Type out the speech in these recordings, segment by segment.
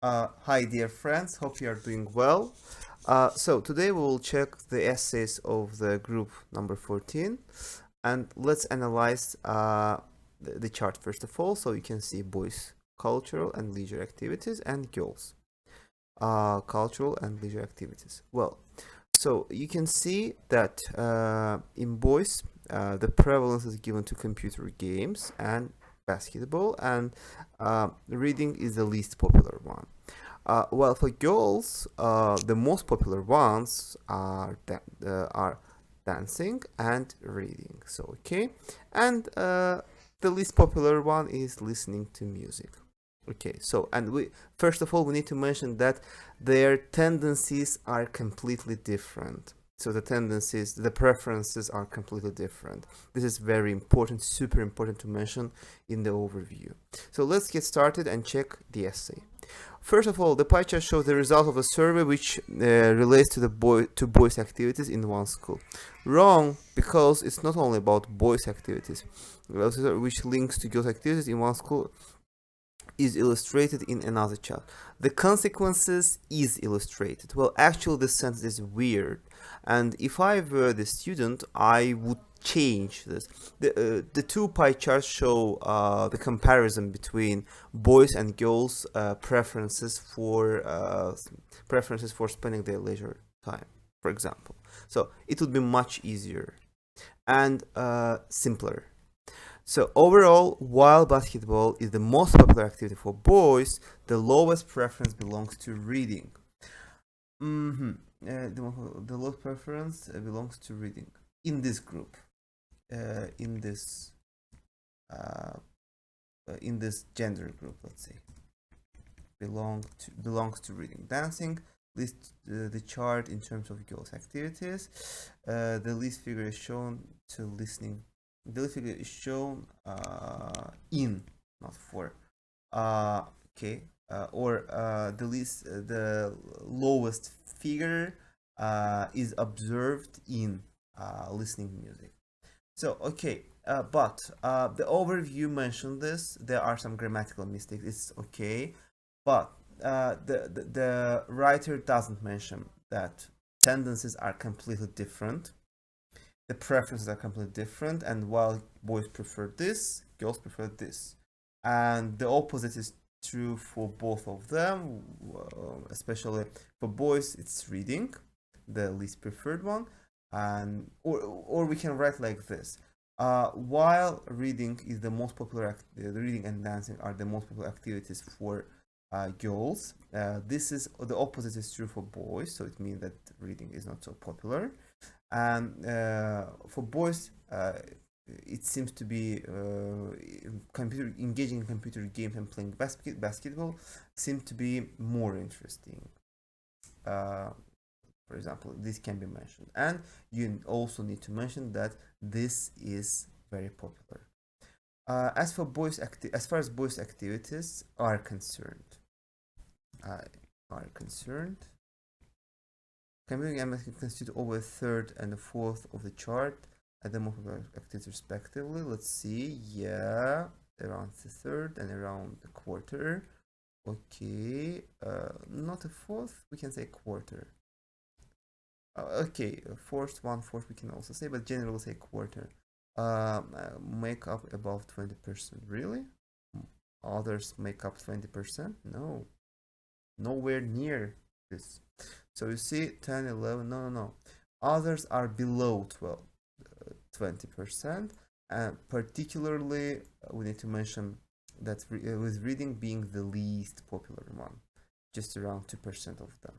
Hi, dear friends. Hope you are doing well. So today we will check the essays of the group number 14, and let's analyze the chart first of all, so you can see boys' cultural and leisure activities and girls' cultural and leisure activities. Well, so you can see that in boys, the prevalence is given to computer games and basketball, and reading is the least popular one. Well, for girls, the most popular ones are dancing and reading. So okay, and the least popular one is listening to music. Okay, so and we first of all we need to mention that their tendencies are completely different. So the tendencies, the preferences are completely different. This is very important, super important to mention in the overview. So let's get started and check the essay. First of all, the pie chart shows the result of a survey which relates to the boys' activities in one school. Wrong, because it's not only about boys' activities, which links to girls' activities in one school is illustrated in another chart. The consequences is illustrated. Well, actually, this sentence is weird, and if I were the student, I would change this. The two pie charts show the comparison between boys and girls preferences for spending their leisure time, for example. So it would be much easier and simpler. So overall, while basketball is the most popular activity for boys, the lowest preference belongs to reading. Mm-hmm. The lowest preference belongs to reading in this group, in this uh, in this gender group. Let's say belongs to reading. Dancing list the chart in terms of girls' activities. The least figure is shown to listening. The least figure is shown in, not for. Uh, okay. Or the lowest figure is observed in listening music. So okay, but the overview mentioned this. There are some grammatical mistakes. It's okay, but the writer doesn't mention that tendencies are completely different. The preferences are completely different, and while boys prefer this, girls prefer this, and the opposite is true for both of them. Especially for boys, it's reading, the least preferred one, and or we can write like this. While reading is the most popular, reading and dancing are the most popular activities for girls. This is the opposite is true for boys, so it means that reading is not so popular. And for boys, it seems to be computer engaging in computer games and playing basketball seem to be more interesting. Uh, for example, this can be mentioned, and you also need to mention that this is very popular. As far as boys' activities uh, concerned, computing and mathematics constitute over a third and a fourth of the chart at the most popular activities respectively. Let's see, yeah, around the third and around a quarter. Okay, not a fourth, we can say quarter. Okay, one fourth we can also say, but generally we'll say quarter. Make up above 20%. Really? Others make up 20%? No, nowhere near this. So you see 10, 11, no. Others are below 20%. And particularly, we need to mention that with reading being the least popular one, just around 2% of them.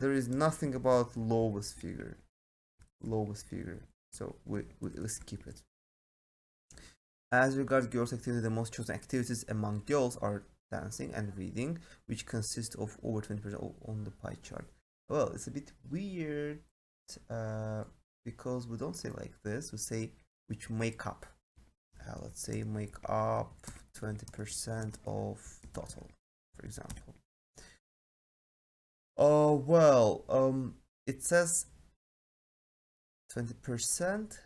There is nothing about lowest figure. So we skip it. As regards girls' activity, the most chosen activities among girls are dancing and reading, which consist of over 20% on the pie chart. Well, it's a bit weird uh, because we don't say like this. We say which make up. Let's say make up 20% of total, for example. Oh well, it says 20%,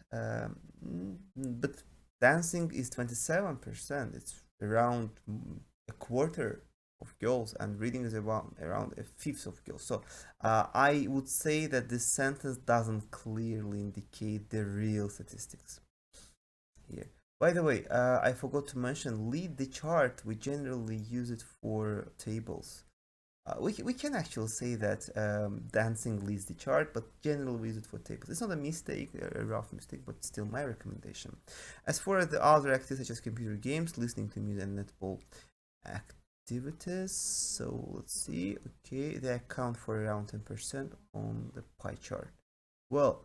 but dancing is 27%. It's around quarter of girls, and reading is around a fifth of girls. So I would say that this sentence doesn't clearly indicate the real statistics here. By the way, I forgot to mention lead the chart. We generally use it for tables. We can actually say that dancing leads the chart, but generally we use it for tables. It's not a mistake, a rough mistake, but still my recommendation. As for the other activities such as computer games, listening to music, and netball activities, so let's see. Okay, they account for around 10% on the pie chart. Well,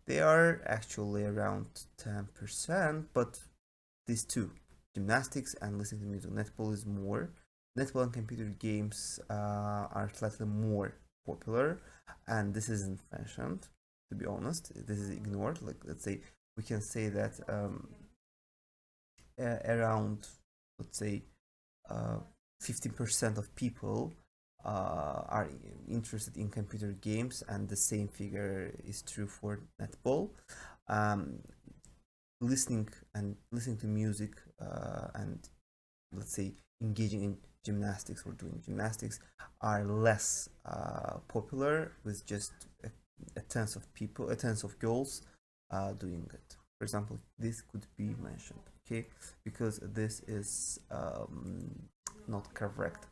they are actually around 10%, but these two, gymnastics and listening to music, netball is more. Netball and computer games are slightly more popular, and this isn't mentioned. To be honest, this is ignored. Like, let's say we can say that around, let's say, 15% of people are interested in computer games, and the same figure is true for netball. Listening to music and, let's say, engaging in gymnastics or doing gymnastics are less popular, with just a tenth of people, a tenth of girls doing it. For example, this could be mentioned, okay, because this is not correct,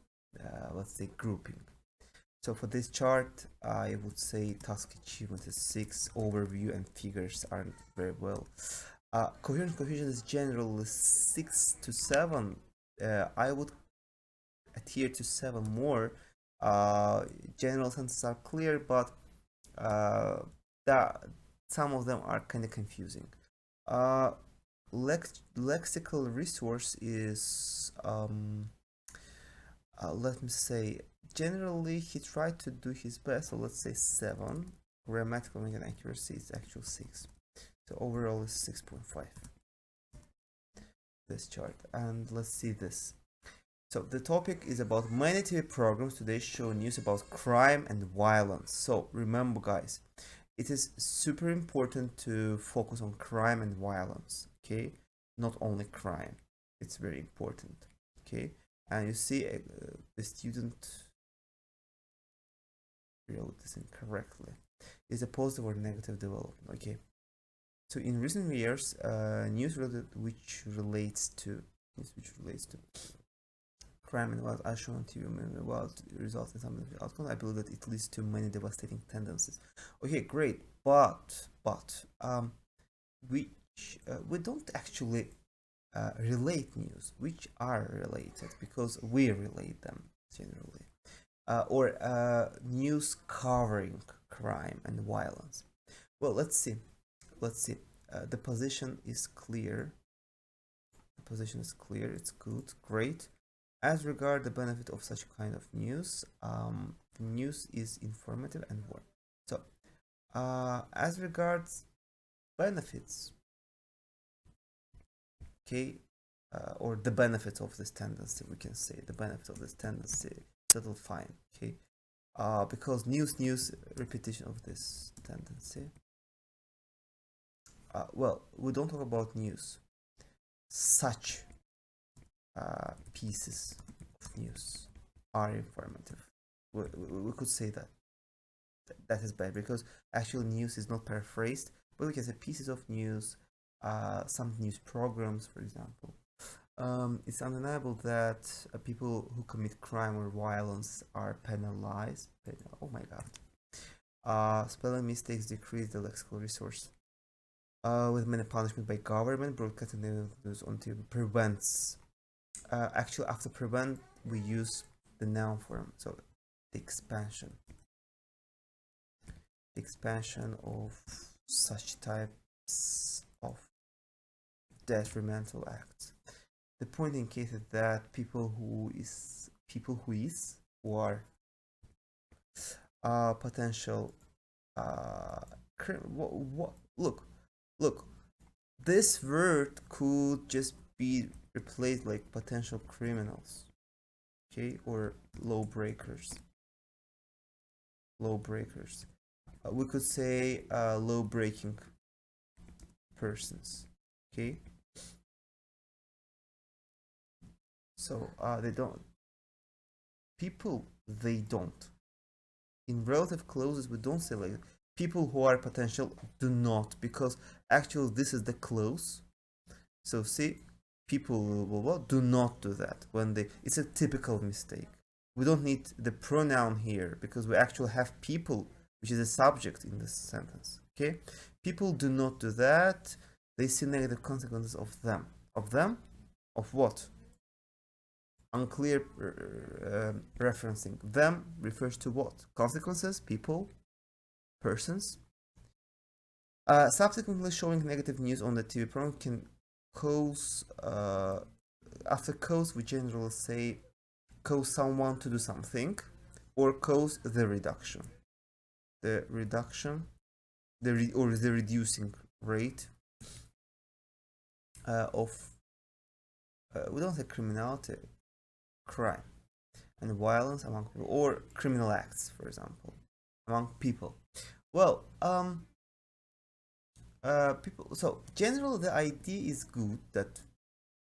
let's say, grouping. So for this chart, I would say task achievement is 6, overview and figures aren't very well. Coherent cohesion is generally 6 to 7. I would adhere to 7 more. General sentences are clear, but some of them are kind of confusing. Lexical resource is, let me say, generally he tried to do his best, so let's say 7. Grammatical and accuracy is actual 6. So overall is 6.5. This chart, and let's see this. So the topic is about many TV programs today show news about crime and violence. So remember, guys, it is super important to focus on crime and violence, okay? Not only crime. It's very important, okay? And you see the student wrote this incorrectly. Is a positive or negative development, okay? So in recent years, news which relates to crime and violence are shown to result in some outcome. I believe that it leads to many devastating tendencies. Okay, great, but we don't actually relate news which are related, because we relate them generally, or news covering crime and violence. Well, let's see. The position is clear. It's good, great. As regard the benefit of such kind of news, the news is informative and warm. So as regards benefits, okay, or the benefits of this tendency, we can say the benefits of this tendency, settle fine, okay, because news repetition of this tendency. Well, we don't talk about news. Such pieces of news are informative. We could say that. That is bad, because actual news is not paraphrased, but we can say pieces of news, some news programs, for example. It's undeniable that people who commit crime or violence are penalized. Oh my god. Spelling mistakes decrease the lexical resource. With many punishment by government, broadcasting news on TV prevents. Actually, after prevent, we use the noun form. So the expansion of such types of detrimental acts. The point indicated that people who are potential look, this word could just be replaced like potential criminals, okay, or lawbreakers. We could say law breaking persons, okay. So they don't. People, they don't. In relative clauses, we don't say like people who are potential do not, because actually this is the clause. So see, people blah, blah, do not do that when they. It's a typical mistake. We don't need the pronoun here because we actually have people, which is a subject in this sentence. Okay, people do not do that. They see negative consequences of them. Of them? Of what? Unclear referencing. Them refers to what? Consequences, people, persons. Subsequently, showing negative news on the TV program can cause, after cause, we generally say cause someone to do something or cause the reduction. The reduction, or the reducing rate of, we don't say criminality, crime and violence among people, or criminal acts, for example, among people. Well, people. So generally, the idea is good that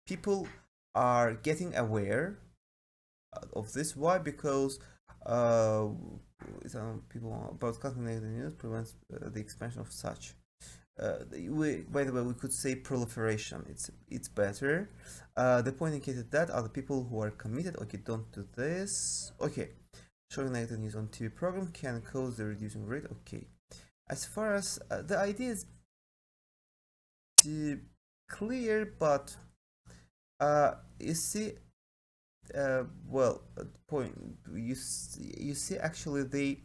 people are getting aware of this. Why? Because people broadcasting negative news prevents the expansion of such. By the way, we could say proliferation. It's better. The point indicated that other people who are committed. Okay, don't do this. Okay, showing negative news on TV program can cause the reducing rate. Okay, as far as the idea is clear, but you see, well, point you see actually they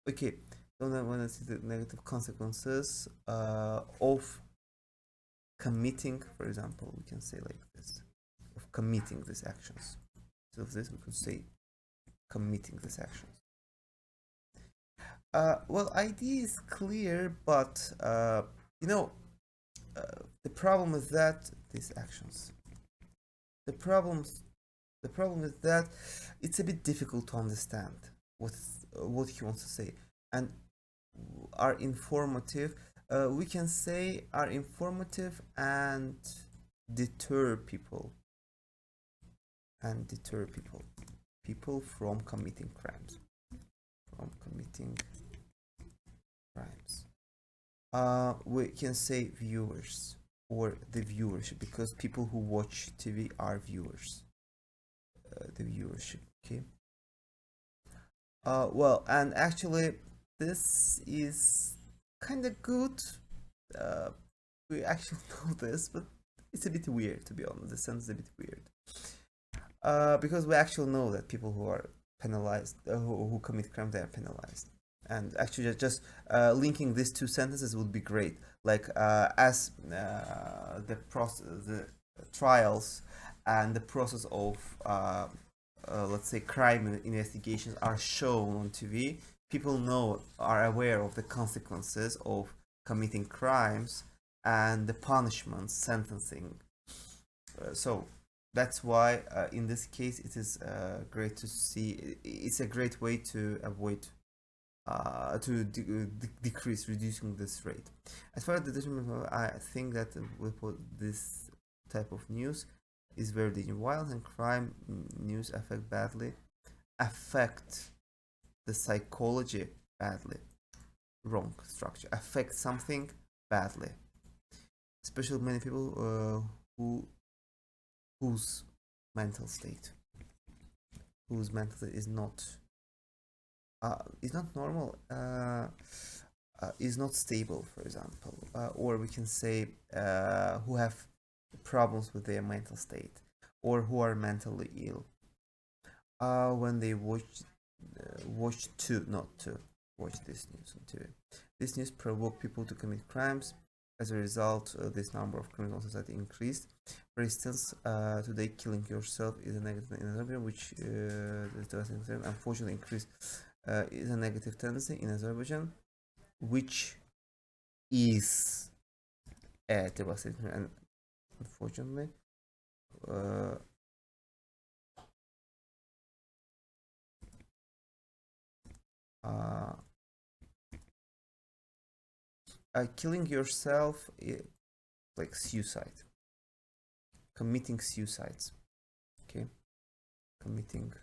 okay, don't want to see the negative consequences of committing, for example, we can say like this, of committing these actions. So of this we could say committing these actions. Well, idea is clear, but you know, the problem is that these actions. The problems, the problem is that it's a bit difficult to understand what he wants to say, and are informative. We can say are informative and deter people, people from committing crimes, from committing crimes. We can say viewers or the viewership, because people who watch TV are viewers. The viewership, okay. Well, and actually, this is kind of good. Uh, we actually know this, but it's a bit weird, to be honest. The sentence is a bit weird. Because we actually know that people who are penalized, who commit crime, they are penalized. And actually, just linking these two sentences would be great. Like as the trials and the process of let's say crime investigations are shown on TV, people are aware of the consequences of committing crimes and the punishments, sentencing. So that's why in this case it is great to see. It's a great way to avoid decrease, reducing this rate. As far as the determinant, I think that with this type of news is very dangerous. Violence and crime news affect the psychology badly. Wrong structure, affect something badly, especially many people whose mental state is not normal, is not stable, for example, or we can say who have problems with their mental state, or who are mentally ill. When they watch to not to watch this news on TV. This news provoked people to commit crimes. As a result, this number of criminal society increased. For instance, today killing yourself is a negative in Azerbaijan, which unfortunately increased. Is a negative tendency in Azerbaijan, which is devastating, and unfortunately, killing yourself, like suicide, committing suicides. Okay, committing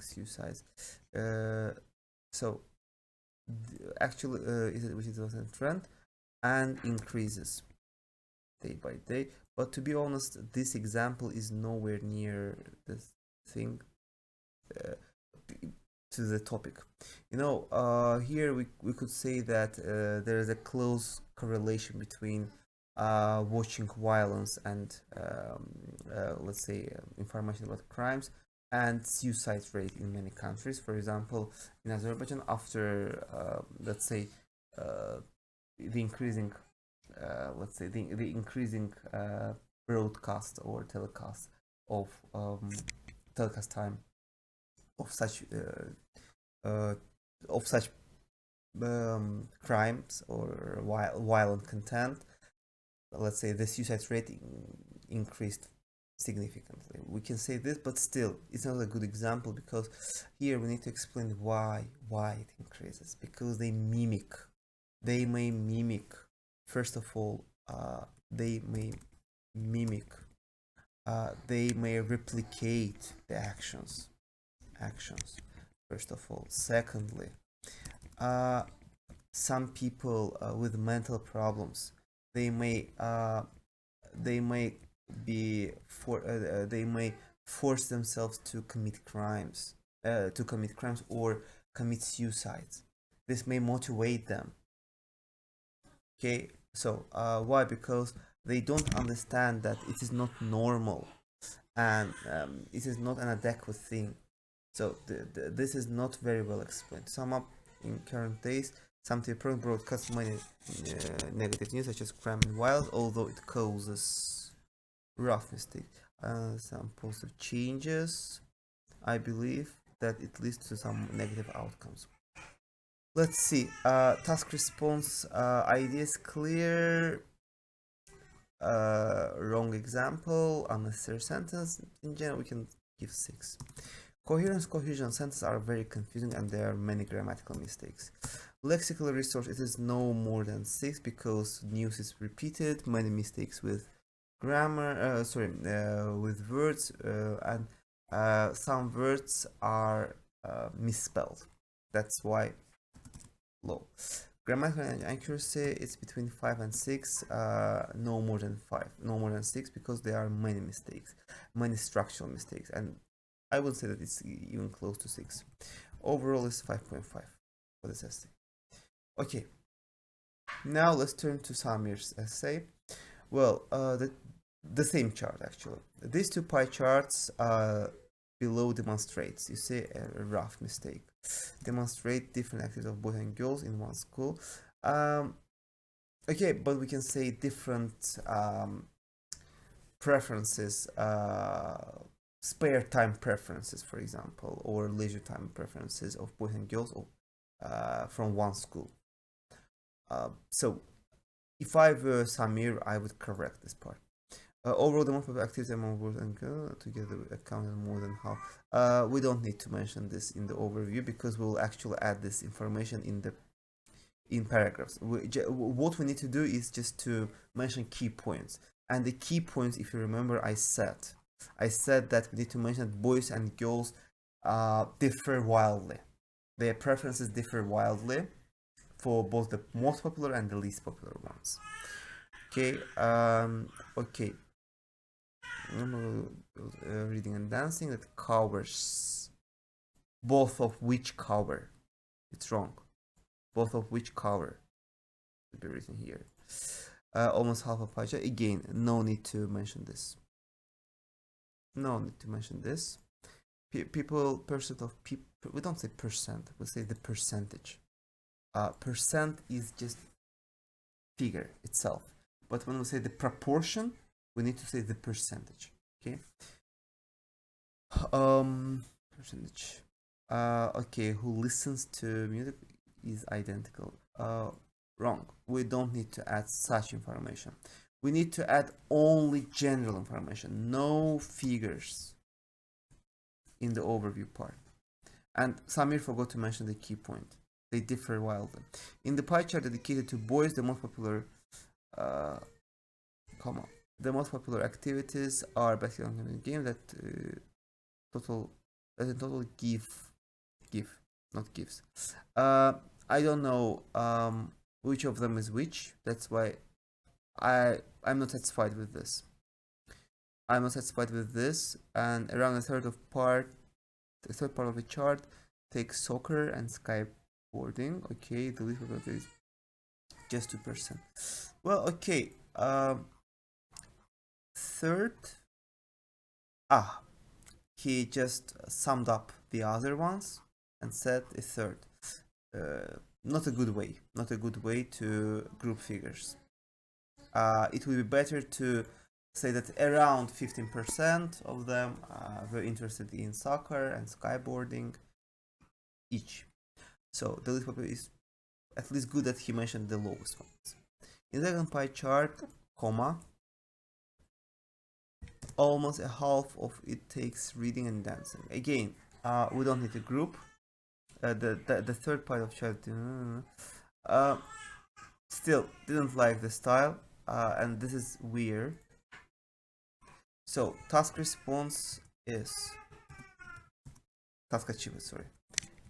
suicides. So actually, which is a trend and increases day by day. But to be honest, this example is nowhere near the thing to the topic. Here we could say that there is a close correlation between watching violence and let's say information about crimes and suicide rate in many countries. For example, in Azerbaijan, after let's say the increasing let's say the increasing broadcast or telecast of telecast time of such crimes or violent content, let's say the suicide rate increased significantly. We can say this, but still it's not a good example, because here we need to explain why it increases. Because they may mimic, first of all, they may replicate the actions, first of all. Secondly, some people with mental problems, they may force themselves to commit crimes or commit suicides. This may motivate them. Okay, so why? Because they don't understand that it is not normal, and it is not an adequate thing. So this is not very well explained. Sum up: in current days, some TV broadcast many negative news such as crime and violence, although it causes rough mistakes. Some positive changes, I believe that it leads to some negative outcomes. Let's see. Task response idea is clear. Wrong example, unnecessary sentence. In general, we can give 6. Coherence, cohesion sentences are very confusing, and there are many grammatical mistakes. Lexical resource, it is no more than 6, because news is repeated, many mistakes with grammar, with words, and some words are misspelled. That's why low. Grammatical accuracy, it's between 5 and 6, no more than 6, because there are many mistakes, many structural mistakes, and I would say that it's even close to 6. Overall is 5.5 for this essay. Okay, now let's turn to Samir's essay. Well, the same chart actually. These two pie charts below demonstrates, you see, a rough mistake. Demonstrate different activities of boys and girls in one school. Okay, but we can say different preferences, spare time preferences, for example, or leisure time preferences of boys and girls from one school. So if I were Samir, I would correct this part. Overall, the amount of activities among boys and girls together accounted more than half. We don't need to mention this in the overview, because we'll actually add this information in paragraphs. What we need to do is just to mention key points. And the key points, if you remember, I said that we need to mention that boys and girls differ wildly. Their preferences differ wildly for both the most popular and the least popular ones. Okay. Okay. Reading and dancing, that covers, both of which cover. It's wrong. Both of which cover should be written here. Almost half a pie chart. Again, no need to mention this. No need to mention this. Percent of people. We don't say percent. We say the percentage. Percent is just figure itself. But when we say the proportion, we need to say the percentage. Okay. Percentage. Okay, who listens to music is identical. Wrong. We don't need to add such information. We need to add only general information, no figures in the overview part. And Samir forgot to mention the key point. They differ wildly. In the pie chart dedicated to boys, the most popular The most popular activities are basketball game that total that in total give not gives. I don't know which of them is which. That's why I'm not satisfied with this. I'm not satisfied with this. And around the third part of the chart takes soccer and skateboarding. Okay, the least popular is just 2%. Well, okay. Third, he just summed up the other ones and said a third. Not a good way. Not a good way to group figures. It would be better to say that around 15% of them were interested in soccer and skateboarding each. So the least popular is at least good that he mentioned the lowest ones. In the second pie chart, comma, almost a half of it takes reading and dancing. Again, we don't need a group. The third part of chart still didn't like the style, and this is weird. So task response is task achievement, sorry,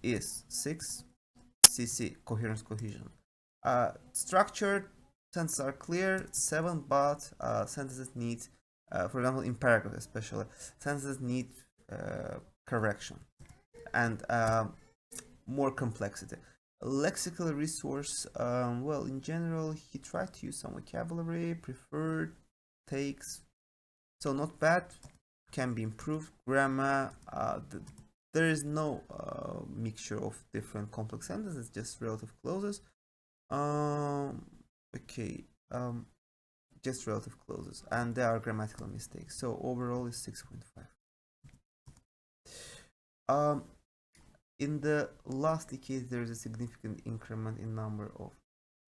is 6. CC, coherence cohesion. Structured sentences are clear, 7, but sentences need, for example, in paragraph especially, sentences need correction and more complexity. Lexical resource, well, in general, he tried to use some vocabulary, preferred, takes, so not bad, can be improved. Grammar, there is no mixture of different complex sentences, just relative clauses. Okay, just relative clauses, and there are grammatical mistakes. So overall is 6.5. In the last decade, there is a significant increment in number of.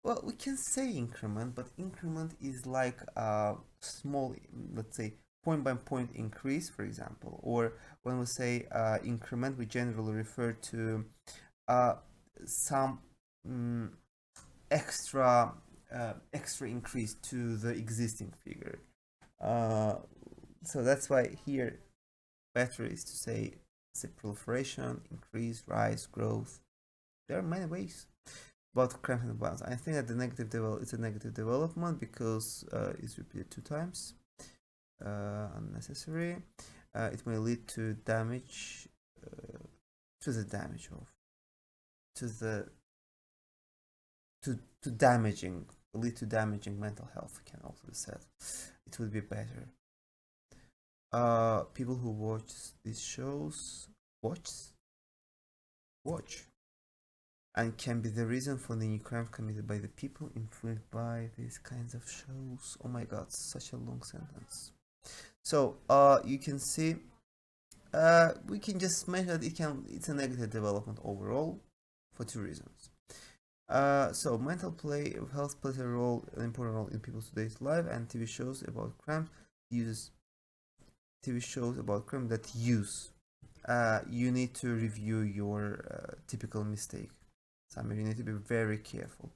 Well, we can say increment, but increment is like a small, let's say, point by point increase, for example. Or when we say increment, we generally refer to some extra increase to the existing figure. So that's why here better is to say proliferation, increase, rise, growth. There are many ways. But cramp and balance. I think that the it's a negative development because it's repeated 2 times. Unnecessary. It may lead to damage to the damage of to damaging lead to damaging mental health can also be said. It would be better. People who watch these shows watch and can be the reason for the new crimes committed by the people influenced by these kinds of shows. Oh my god, such a long sentence. So you can see we can just mention that it's a negative development overall for 2 reasons. So mental health plays an important role in people's today's life, and TV shows about crime uses TV shows about crime that use. You need to review your typical mistake. Samir, you need to be very careful.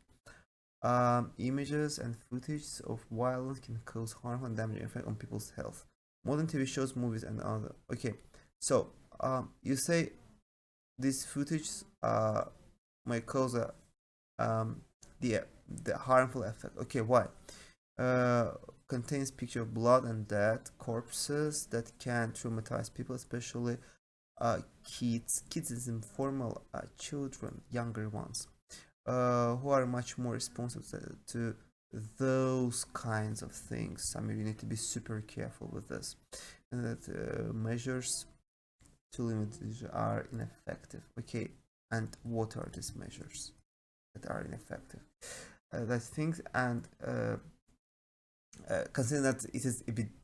Images and footage of violence can cause harm and damaging effect on people's health. Modern TV shows, movies, and other. Okay, so you say this footage might cause the harmful effect. Okay, why? Contains picture of blood and dead corpses that can traumatize people, especially kids is informal children, younger ones, who are much more responsive to those kinds of things. I mean, you need to be super careful with this, and that measures to limit are ineffective. Okay, and what are these measures that are ineffective? That things and considering that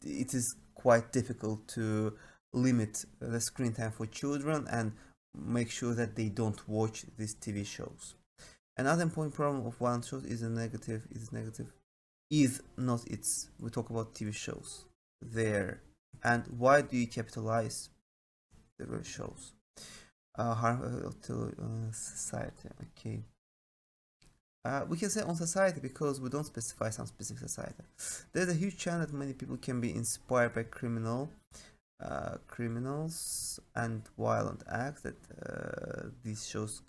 it is quite difficult to limit the screen time for children and make sure that they don't watch these TV shows. Another important problem of violent shows is negative. Is not its. We talk about TV shows there, and why do you capitalize the shows? Harm to society. Okay. We can say on society because we don't specify some specific society. There's a huge chance that many people can be inspired by criminals and violent acts that these shows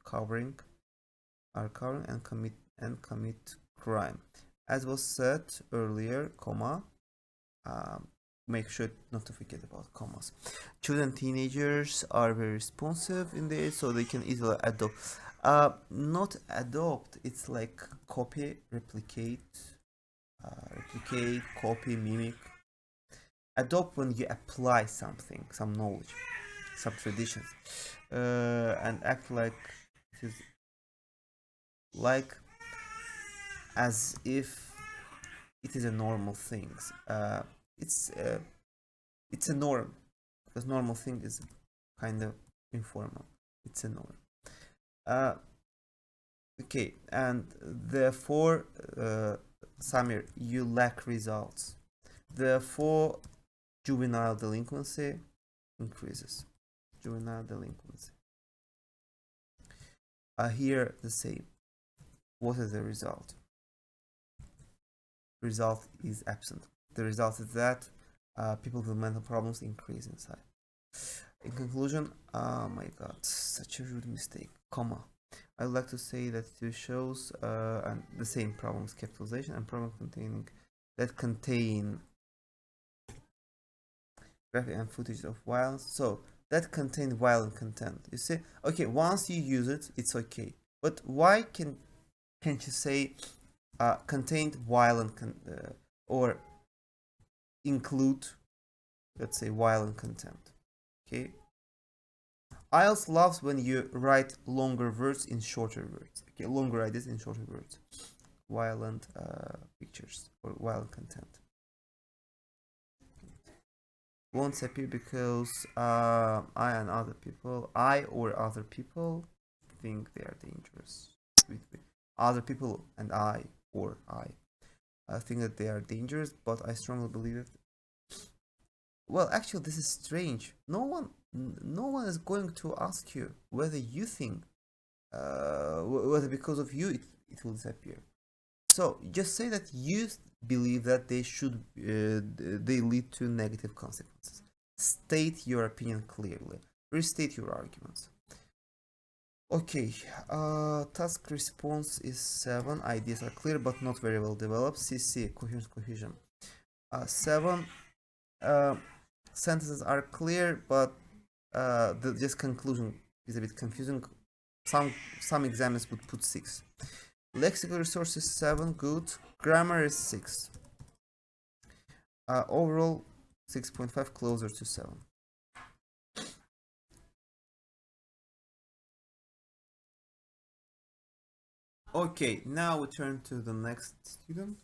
are covering and commit crime. As was said earlier, comma, um, make sure not to forget about commas. Children, teenagers are very responsive in the age, so they can easily adopt. Not adopt. It's like copy, replicate, copy, mimic. Adopt when you apply something, some knowledge, some traditions, and act like it is like as if it is a normal thing. It's uh, it's a norm because normal thing is kind of informal. It's a norm. Uh, okay, and therefore, Samir, you lack results. Therefore, juvenile delinquency increases. Juvenile delinquency. Here the same. What is the result? Result is absent. The result is that people with mental problems increase inside. In conclusion, oh my god, such a rude mistake, comma. I would like to say that it shows and the same problems, capitalization and problem contain graphic and footage of violence. So that contain violent content. You see, okay, once you use it, it's okay. But why can't you say contained violent or include, let's say, violent content? Okay. IELTS loves when you write longer words in shorter words. Okay, longer ideas in shorter words. Violent pictures or violent content won't appear because I or other people think they are dangerous. Other people and I think that they are dangerous, but I strongly believe it. Well, actually, this is strange. No one is going to ask you whether you think, whether because of you it will disappear. So just say that you believe that they lead to negative consequences. State your opinion clearly. Restate your arguments. Okay, task response is 7. Ideas are clear but not very well developed. CC, cohesion. 7. Sentences are clear but this conclusion is a bit confusing. Some examiners would put 6. Lexical resources 7, good. Grammar is 6. Overall 6.5, closer to 7. Okay, now we turn to the next student.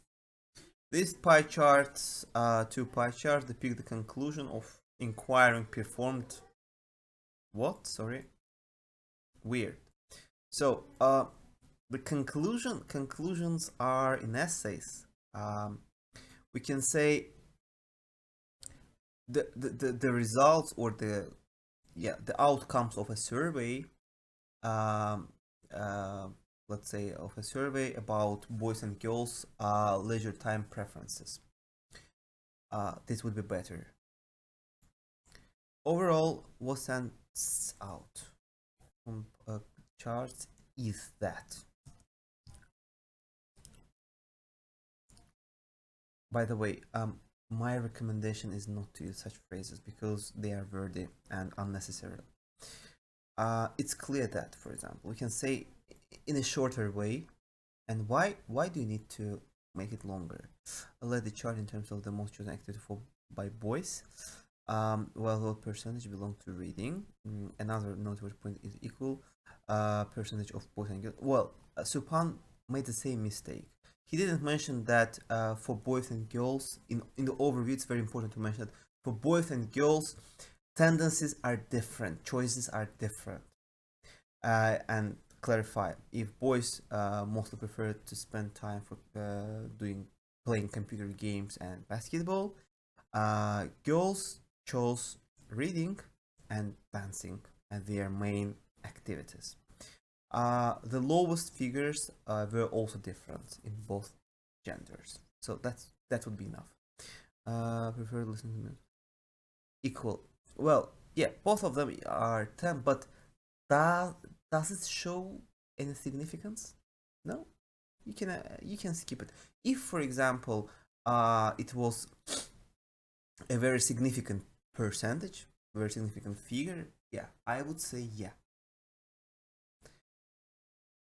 These pie charts, two pie charts, depict the conclusion of inquiring performed. What? Sorry. Weird. So, the conclusions are in essays. We can say the results or the outcomes of a survey. Um, let's say of a survey about boys and girls leisure time preferences. This would be better. Overall, what stands out from charts is that, by the way, my recommendation is not to use such phrases because they are wordy and unnecessary. It's clear that, for example, we can say in a shorter way. And why do you need to make it longer? I'll let the chart in terms of the most chosen activity by boys. Well, what percentage belong to reading? Another noteworthy point is equal percentage of boys and girls. Well, Subhan made the same mistake. He didn't mention that for boys and girls, in the overview, it's very important to mention that for boys and girls, tendencies are different, choices are different. And clarify, if boys mostly prefer to spend time for playing computer games and basketball, girls chose reading and dancing as their main activities. The lowest figures were also different in both genders. So that would be enough. Prefer listening to equal. Well, yeah, both of them are 10, but does does it show any significance? No, you can skip it. If, for example, it was a very significant percentage, very significant figure, yeah, I would say yeah.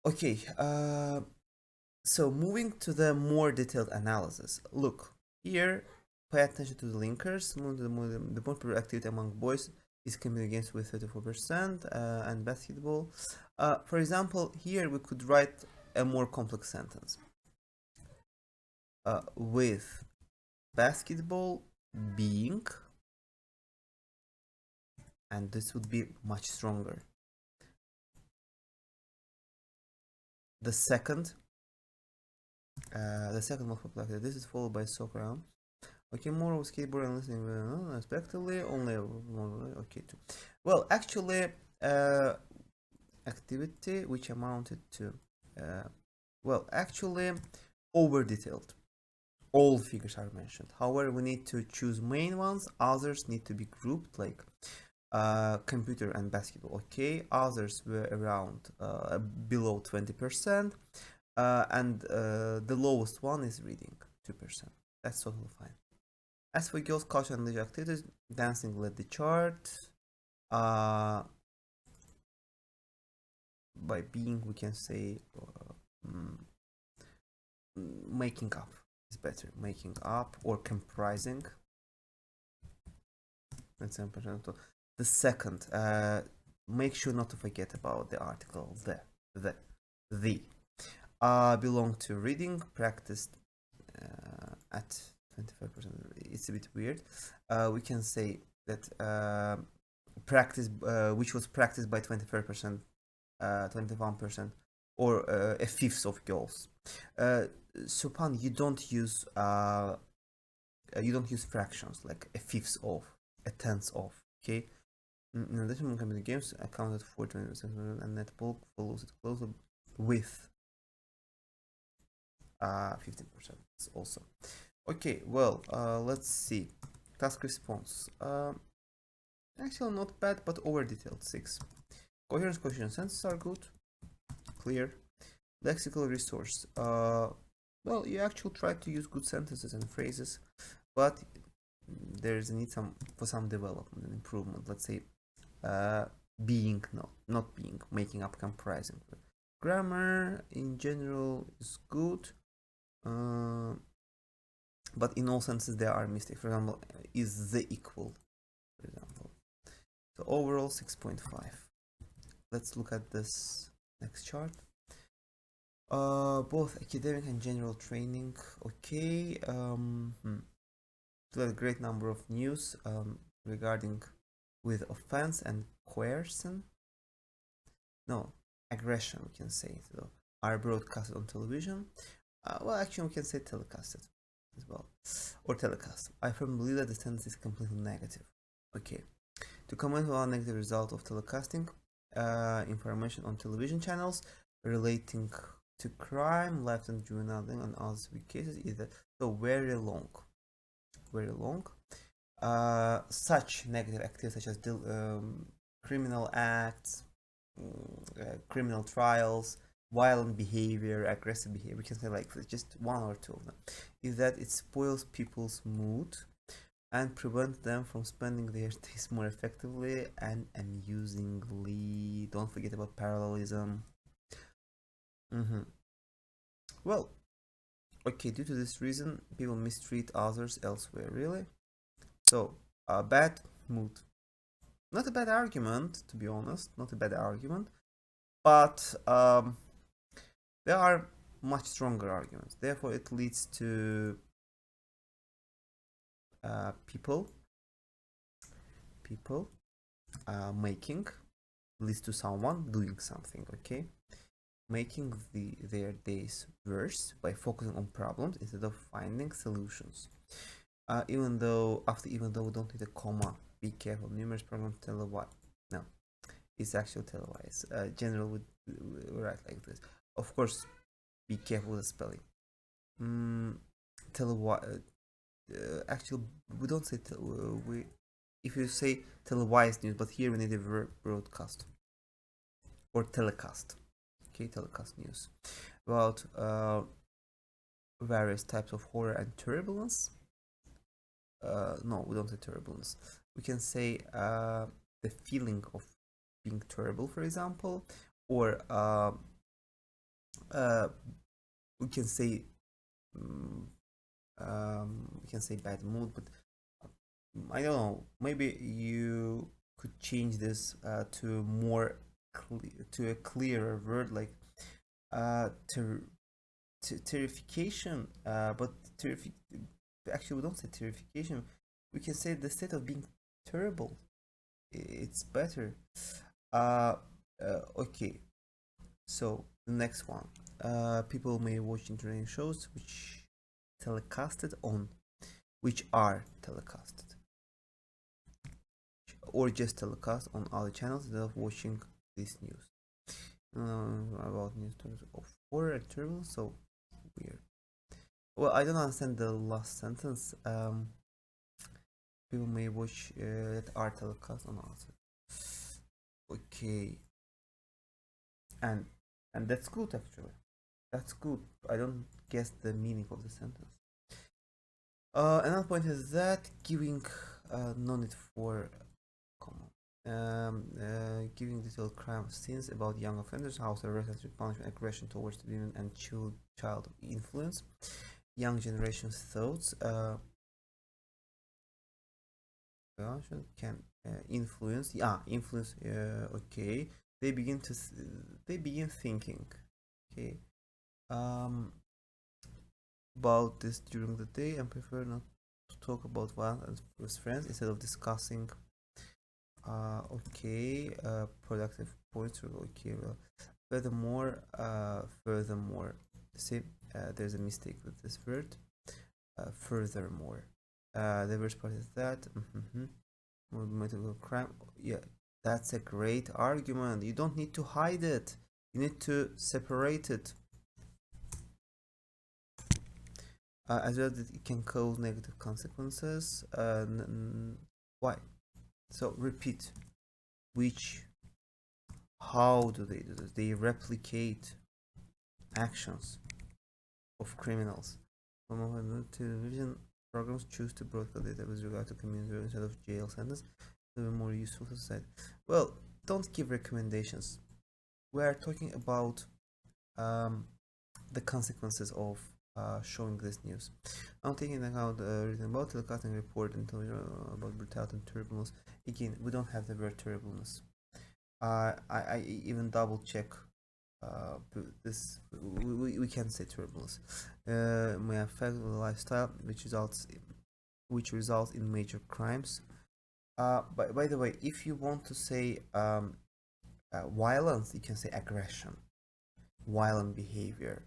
Okay, so moving to the more detailed analysis. Look, here, pay attention to the linkers. The most popular activity among boys is computing games with 34%, and basketball. For example, here we could write a more complex sentence. With basketball being, and this would be much stronger. The second most popular activity. This is followed by soccer. Okay, more of skateboard and listening respectively. Only okay too. Well, actually, activity which amounted to actually over detailed. All figures are mentioned. However, we need to choose main ones. Others need to be grouped, like computer and basketball. Okay, others were around below 20%, and the lowest one is reading, 2%. That's totally fine. As for girls' culture and leisure activities, dancing led the chart. By being, we can say making up is better. Making up or comprising. That's important. The second, make sure not to forget about the article the. Belong to reading, practiced at 25%. It's a bit weird. We can say that practice, which was practiced by 25%, 21%, or a fifth of girls. Subhan, you don't use fractions like a fifth of, a tenth of. Okay. In addition, computer games accounted for 20%, and netball follows it closely with 15% also. Okay, well, let's see. Task response. Actually not bad, but over detailed. 6. Coherence, cohesion, sentences are good. Clear. Lexical resource. Well, you actually try to use good sentences and phrases, but there's a need for some development and improvement. Let's say being, no, not being, making up, comprising. Grammar in general is good, but in all senses there are mistakes. For example, is the equal, for example. So overall 6.5. Let's look at this next chart. Both academic and general training. Okay. A great number of news regarding with offense and coercion. No, aggression, we can say, so, are broadcasted on television. Well, actually, we can say telecasted as well, or telecast. I firmly believe that the sentence is completely negative. Okay. To comment on negative result of telecasting information on television channels relating to crime, life and juvenile and other cases is that so very long. Such negative activities such as criminal acts, criminal trials, violent behavior, aggressive behavior, we can say like just one or two of them, is that it spoils people's mood and prevent them from spending their days more effectively and amusingly. Don't forget about parallelism. Well, okay, due to this reason, people mistreat others elsewhere, really. So, a bad mood. Not a bad argument, to be honest, not a bad argument, but there are much stronger arguments. Therefore, it leads to people making, leads to someone doing something, okay? Making their days worse by focusing on problems instead of finding solutions. Even though we don't need a comma, be careful. Numerous programs tell a what. No. It's actually televised. General would write like this. Of course, be careful with the spelling. Televised. Actually, we don't say we. If you say televised news, but here we need a verb broadcast or telecast. Okay, telecast news about various types of horror and turbulence. No, we don't say turbulence. We can say the feeling of being terrible, for example, or we can say bad mood, but I don't know. Maybe you could change this to more to a clearer word like terrification. But actually, we don't say terrification. We can say the state of being terrible. It's better. Okay. So the next one. People may watch internet shows which are telecasted or just telecast on other channels instead of watching this news. About news terms of horror and turbulence, so weird. Well, I don't understand the last sentence. People may watch that are telecast on other. Okay, and that's good actually. That's good. I don't guess the meaning of the sentence. Another point is that giving no need for giving detailed crime scenes about young offenders, house arrest and punishment, aggression towards the women and child influence, young generation's thoughts, can influence. Influence. Okay, they begin thinking. Okay, about this during the day and prefer not to talk about violence with friends instead of discussing okay, productive points. Okay, well, furthermore, see, there's a mistake with this word. Furthermore, the worst part is that motivated crime. Yeah, that's a great argument. You don't need to hide it. You need to separate it. As well as it can cause negative consequences. Why? So repeat. Which? How do they do this? They replicate actions of criminals. Television programs choose to broadcast data with regard to community instead of jail sentence to be more useful to society. Well, don't give recommendations. We are talking about the consequences of showing this news. I'm taking into account written about telecasting report and about brutality and turbulence. Again, we don't have the word turbulence. I even double check this. We can say turbulence may affect the lifestyle, which results in major crimes. By the way, if you want to say violence, you can say aggression, violent behavior.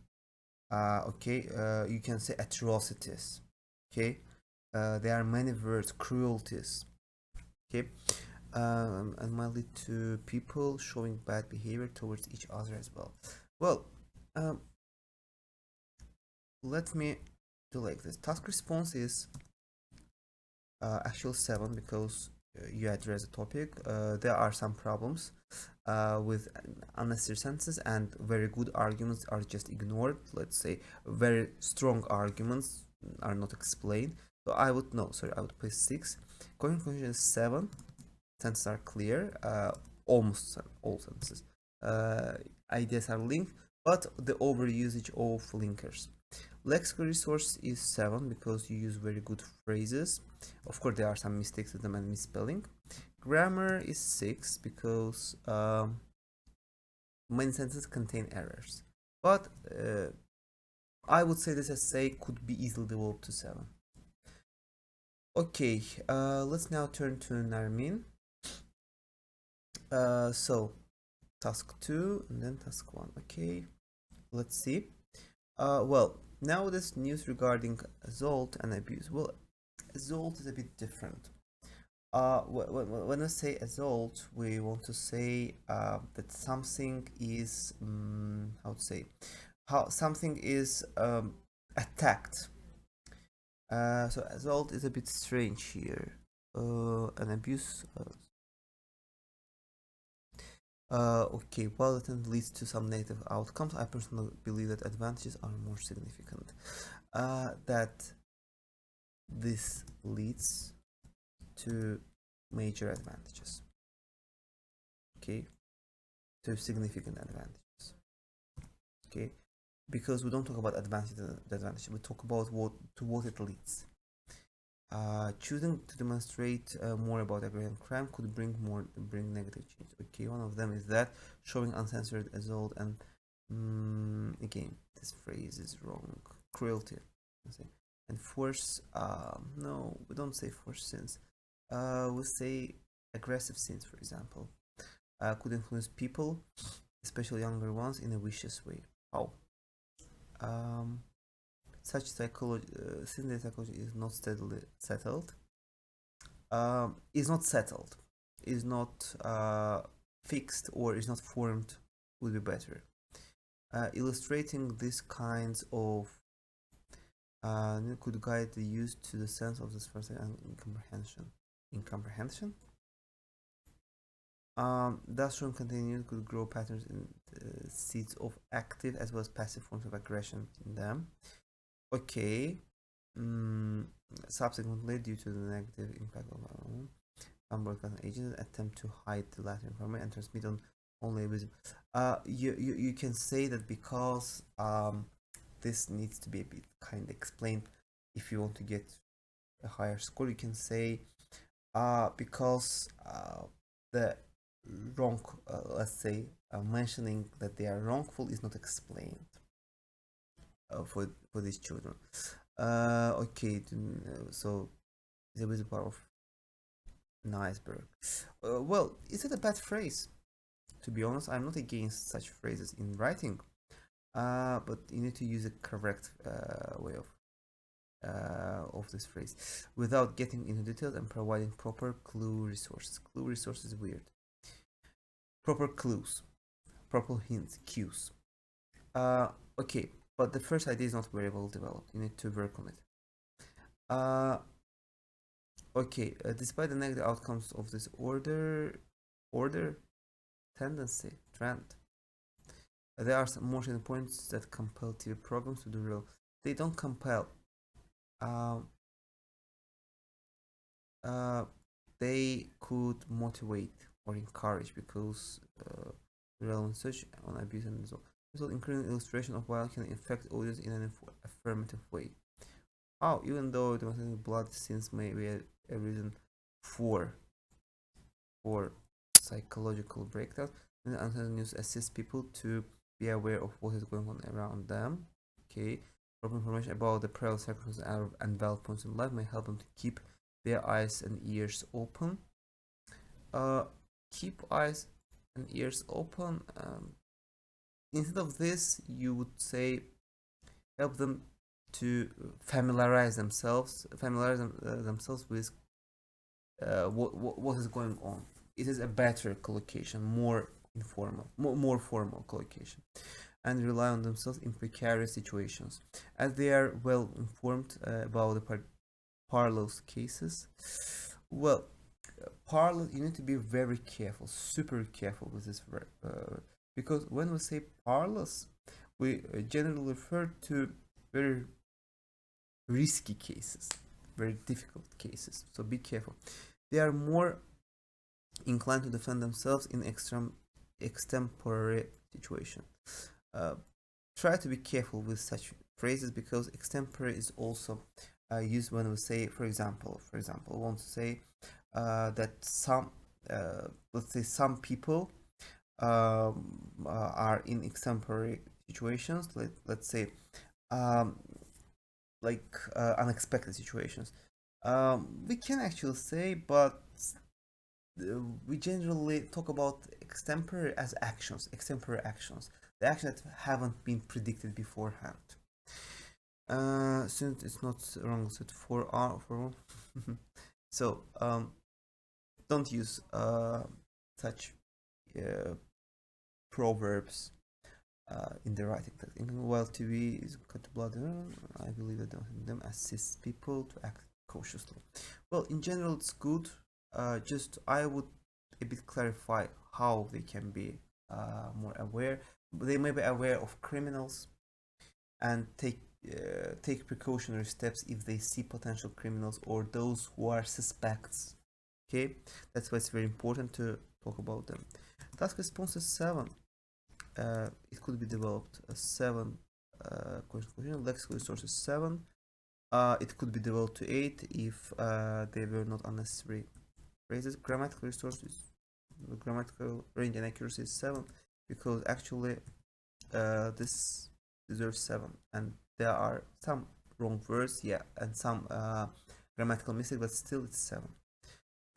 Okay, you can say atrocities. Okay, there are many words, cruelties. Okay, and might lead to people showing bad behavior towards each other as well. Well, let me do like this. Task response is actual 7 because you address the topic. There are some problems with unnecessary sentences, and very good arguments are just ignored. Let's say very strong arguments are not explained. So I would put 6. Conclusion is 7. Sentences are clear. Almost all sentences. Ideas are linked, but the overusage of linkers. Lexical resource is 7 because you use very good phrases. Of course, there are some mistakes with them and misspelling. Grammar is 6 because many sentences contain errors. But I would say this essay could be easily developed to 7. Okay, let's now turn to Narmin. So, task 2 and then task 1. Okay, let's see. Well, now this news regarding assault and abuse. Well, assault is a bit different. When I say assault, we want to say that something is how to say how something is attacked. So assault is a bit strange here. An abuse. Okay, while it leads to some negative outcomes, I personally believe that advantages are more significant. That this leads to major advantages. Okay, to significant advantages. Okay, because we don't talk about advantage and advantage, we talk about what it leads. Choosing to demonstrate more about aggression crime could bring negative change. Okay, one of them is that showing uncensored assault and again this phrase is wrong. Cruelty, and force. No, we don't say force sins. We say aggressive sins, for example. Could influence people, especially younger ones, in a vicious way. How? Um, Such psychology, since the psychology is not steadily settled, is not settled, is not fixed, or is not formed, would be better. Illustrating these kinds of could guide the use to the sense of this person and incomprehension. Incomprehension? Thus, from continued could grow patterns in seeds of active as well as passive forms of aggression in them. Okay. Mm, Subsequently, due to the negative impact of unbroadcast agents attempt to hide the latter information and transmit on only visible. You can say that because this needs to be a bit kind of explained. If you want to get a higher score, you can say because the wrong, let's say, mentioning that they are wrongful is not explained for these children. Okay, so the visible part of an iceberg. Well, is it a bad phrase? To be honest, I'm not against such phrases in writing, but you need to use a correct way of this phrase without getting into details and providing proper clue resources. Clue resources is weird. Proper clues, proper hints, cues. Uh, okay, but the first idea is not very well developed. You need to work on it. Okay, despite the negative outcomes of this order, tendency, trend, there are some more points that compel TV programs to do real. They don't compel. Um, uh, they could motivate or encourage because relevant search on abuse and result. Including illustration of violence can affect audience in an affirmative way. Oh, even though demonstrating blood scenes may be a reason for for psychological breakdown, and uncertain news assists people to be aware of what is going on around them. Okay, proper information about the parallel circumstances and valid points in life may help them to keep their eyes and ears open. Uh, Keep eyes and ears open. Instead of this, you would say help them to familiarize themselves with what is going on. It is a better collocation, more informal, more formal collocation, and rely on themselves in precarious situations, as they are well informed about the parallel cases. Well, parallel, you need to be very careful, super careful with this word, because when we say parallels, we generally refer to very risky cases, very difficult cases. So be careful. They are more inclined to defend themselves in extemporary situation. Uh, Try to be careful with such phrases because extemporary is also used when we say, for example, we want to say that let's say some people are in extemporary situations. Let's say um, like unexpected situations. We can actually say, but we generally talk about extemporary as extemporary actions, the actions that haven't been predicted beforehand. Since it's not wrong set for R for so Don't use such proverbs in the writing text. While TV is cut to blood, I believe that them assists people to act cautiously. Well, in general, it's good. Just I would a bit clarify how they can be more aware. They may be aware of criminals and take precautionary steps if they see potential criminals or those who are suspects. Okay, that's why it's very important to talk about them. Task response is 7. It could be developed as 7 question. Lexical resources 7. It could be developed to 8 if they were not unnecessary phrases. Grammatical resources, the grammatical range and accuracy is 7 because actually this deserves 7, and there are some wrong words, yeah, and some grammatical mistakes, but still it's 7.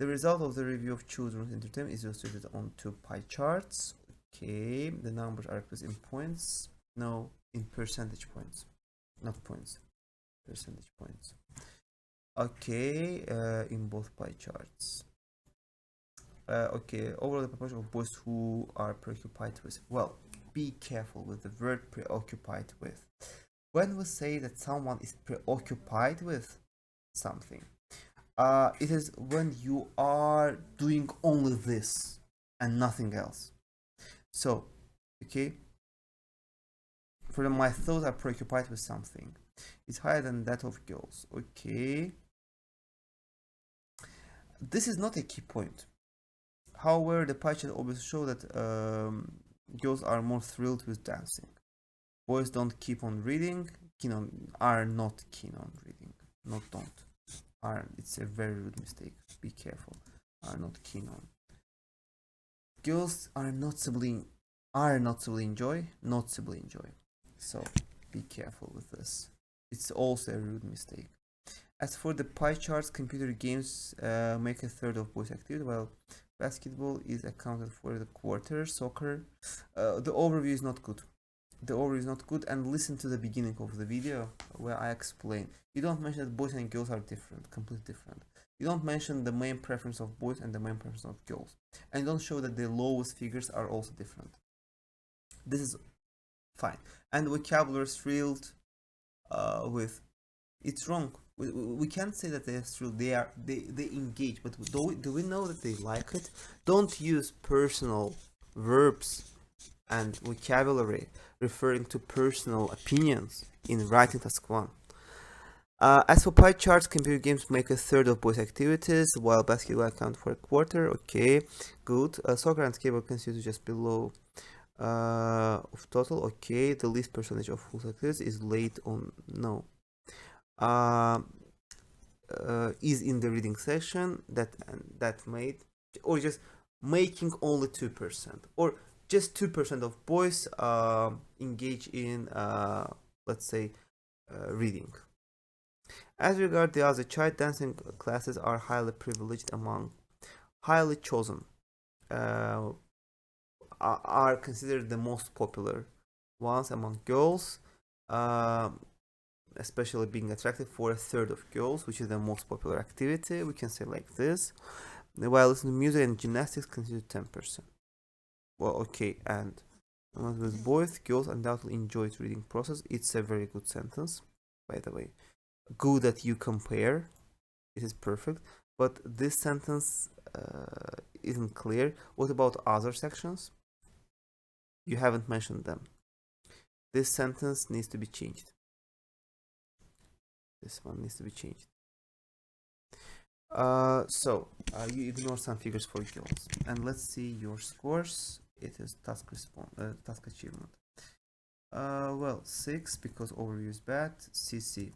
The result of the review of children's entertainment is illustrated on 2 pie charts. Okay, the numbers are expressed in points. No, in percentage points, not points, percentage points. Okay, in both pie charts. Okay, overall the proportion of boys who are preoccupied with. Well, be careful with the word preoccupied with. When we say that someone is preoccupied with something, it is when you are doing only this and nothing else. So, okay, for my thoughts are preoccupied with something. It's higher than that of girls. Okay, this is not a key point. However, the pie chart always show that girls are more thrilled with dancing. Boys don't keep on reading. Are not keen on reading. Not don't. Are. It's a very rude mistake. Be careful. Are not keen on. Girls are noticeably enjoy. Noticeably enjoy. So be careful with this. It's also a rude mistake. As for the pie charts, computer games make a third of boys' activity, while basketball is accounted for the quarter. Soccer, the overview is not good. The overview is not good, and listen to the beginning of the video where I explain. You don't mention that boys and girls are different, completely different. You don't mention the main preference of boys and the main preference of girls, and you don't show that the lowest figures are also different. This is fine. And vocabulary thrilled with, it's wrong. We can't say that they're thrilled. They engage, but do we know that they like it? Don't use personal verbs and vocabulary referring to personal opinions in writing task 1. As for pie charts, computer games make a third of boys' activities, while basketball account for a quarter. Okay, good. Soccer and skateboard constitute just below of total. Okay, the least percentage of full activities is late on. No. Is in the reading section that made, or just making only 2%, or just 2% of boys engage in let's say reading. As regard the other child, dancing classes are highly privileged among highly chosen, are considered the most popular ones among girls, especially being attractive for a third of girls, which is the most popular activity. We can say like this. While listening to music and gymnastics consider 10%. Well, okay, and with boys, girls undoubtedly enjoy the reading process. It's a very good sentence, by the way. Good that you compare. It is perfect. But this sentence isn't clear. What about other sections? You haven't mentioned them. This sentence needs to be changed. This one needs to be changed. So you ignore some figures for girls, and let's see your scores. It is task achievement. Well, 6 because overview is bad. CC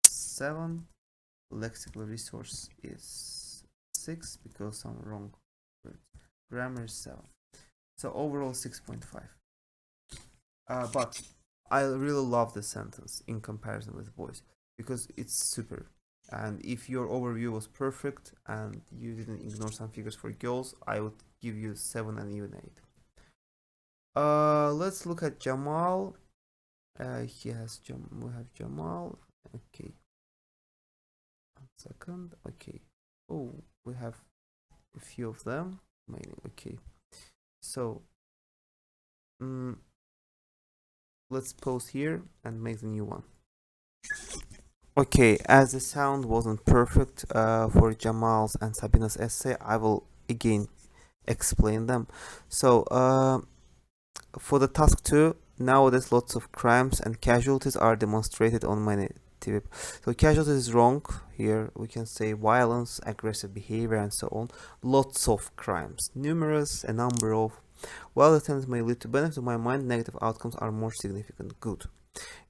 7. Lexical resource is 6 because some wrong words. Grammar is 7. So overall 6.5. But I really love this sentence in comparison with boys because it's super. And if your overview was perfect and you didn't ignore some figures for girls, I would give you 7 and even 8. Let's look at Jamal. We have Jamal. Okay. 1 second. Okay. Oh, we have a few of them. Okay. So, mm, let's pause here and make the new one. Okay, as the sound wasn't perfect for Jamal's and Sabina's essay, I will again explain them. So, for the task 2, nowadays lots of crimes and casualties are demonstrated on many TV. So casualties is wrong. Here we can say violence, aggressive behavior, and so on. Lots of crimes, numerous, a number of. While the tendency may lead to benefit, to my mind, negative outcomes are more significant. Good.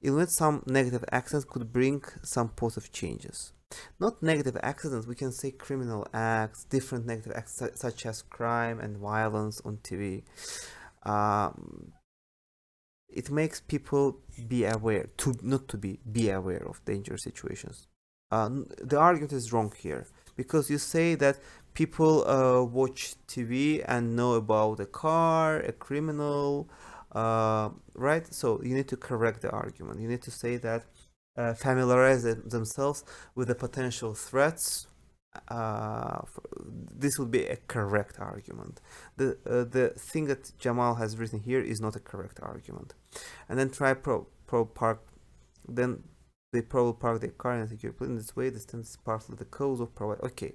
Even some negative accidents could bring some positive changes. Not negative accidents, we can say criminal acts, different negative acts such as crime and violence on TV. Um, it makes people be aware, to not to be aware of dangerous situations. The argument is wrong here because you say that people watch TV and know about a car, a criminal, right? So you need to correct the argument. You need to say that familiarize themselves with the potential threats. This would be a correct argument. The thing that Jamal has written here is not a correct argument. And then try pro park. Then they probably park their car in a secure place. In this way, this is partly the cause of provide. Okay,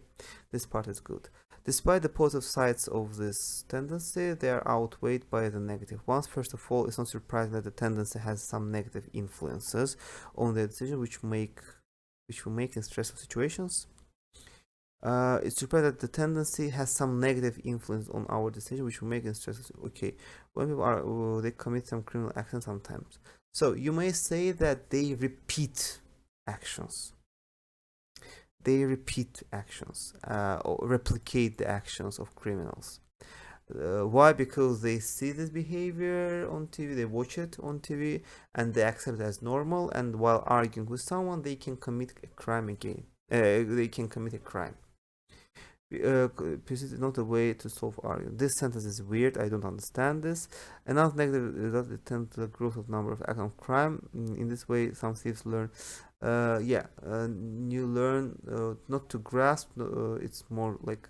this part is good. Despite the positive sides of this tendency, they are outweighed by the negative ones. First of all, it's not surprising that the tendency has some negative influences on their decision, which we make in stressful situations. It's surprising that the tendency has some negative influence on our decision, which we make in stressful. Okay, when people are they commit some criminal action sometimes. So you may say that they repeat actions. They repeat actions or replicate the actions of criminals. Why? Because they see this behavior on TV, they watch it on TV, and they accept it as normal. And while arguing with someone, they can commit a crime again. They can commit a crime. This is not a way to solve argument. This sentence is weird. I don't understand this. Another negative result is tend to the growth of number of acts of crime. In this way, some thieves learn. You learn not to grasp. It's more like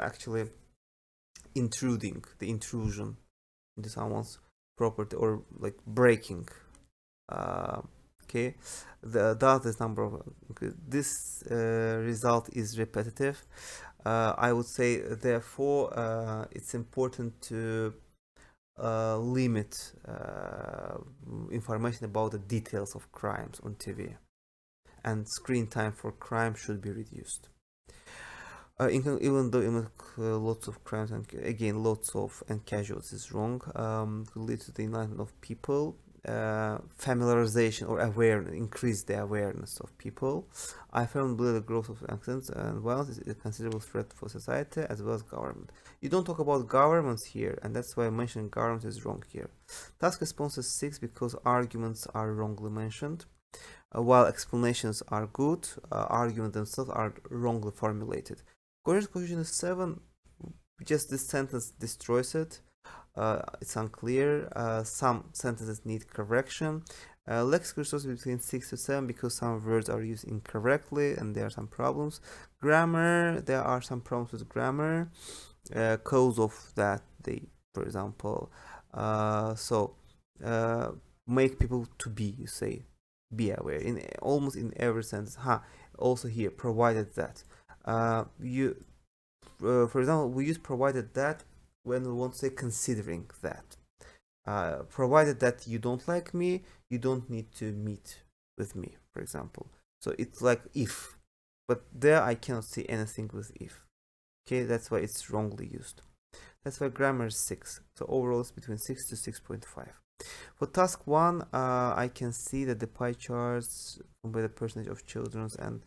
actually intruding, the intrusion into someone's property or like breaking. Okay, the is number of this result is repetitive. I would say therefore it's important to limit information about the details of crimes on TV, and screen time for crime should be reduced. Even though lots of crimes and again lots of and casualties is wrong, could lead to the enlightenment of people, familiarization or awareness, increase the awareness of people. I firmly believe the growth of accidents and violence is a considerable threat for society as well as government. You don't talk about governments here, and that's why I mentioned government is wrong here. Task response is 6 because arguments are wrongly mentioned. While explanations are good, arguments themselves are wrongly formulated. Conclusion is 7. Just this sentence destroys it. It's unclear. Some sentences need correction. Lexical resources between 6 to 7 because some words are used incorrectly and there are some problems. Grammar, there are some problems with grammar. Cause of that, for example, make people to be, you say, be aware in almost in every sentence. Also here, provided that. For example, we use provided that when we want to say considering that. Provided that you don't like me, you don't need to meet with me, for example. So it's like if, but there I cannot see anything with if. Okay, that's why it's wrongly used. That's why grammar is 6. So overall it's between 6 to 6.5. For task 1, I can see that the pie charts by the percentage of children's and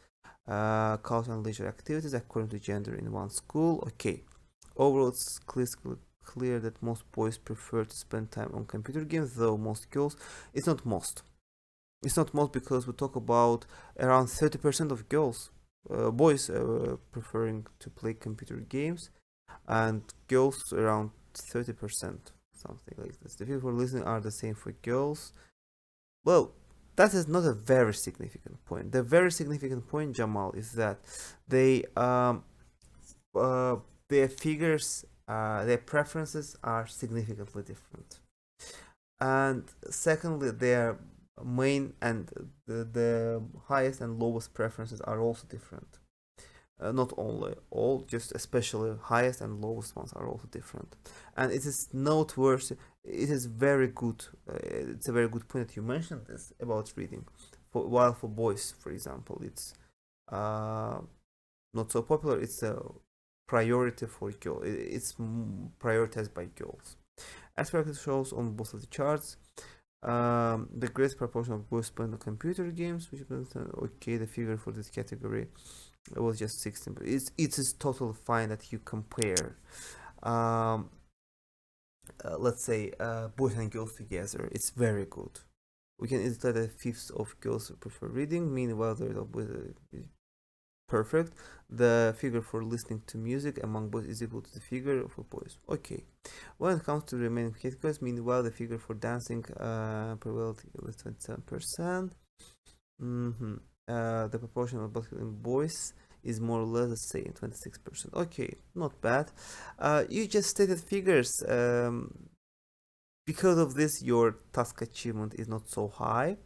cultural and leisure activities according to gender in one school. Okay, overall it's clear that most boys prefer to spend time on computer games, though most girls. It's not most because we talk about around 30% of boys preferring to play computer games, and girls around 30%, something like this. The people who are listening are the same for girls. Well, that is not a very significant point. The very significant point, Jamal, is that they uh, their figures, their preferences are significantly different. And secondly, their main and the highest and lowest preferences are also different. Not only all, just especially highest and lowest ones are also different. And it is noteworthy. It is very good. It's a very good point that you mentioned this about reading. While for boys, for example, it's not so popular. It's a priority for girls. It's prioritized by girls. As practice shows on both of the charts, the greatest proportion of boys play on computer games, which is okay. The figure for this category it was just 16. But it is totally fine that you compare. Let's say boys and girls together. It's very good. We can illustrate that fifths of girls prefer reading, meanwhile the boys perfect. The figure for listening to music among boys is equal to the figure for boys. Okay. When it comes to remaining categories, meanwhile the figure for dancing prevailed with 27%. The proportion of both in boys is more or less the same, 26%. Okay, not bad. You just stated figures. Because of this, your task achievement is not so high.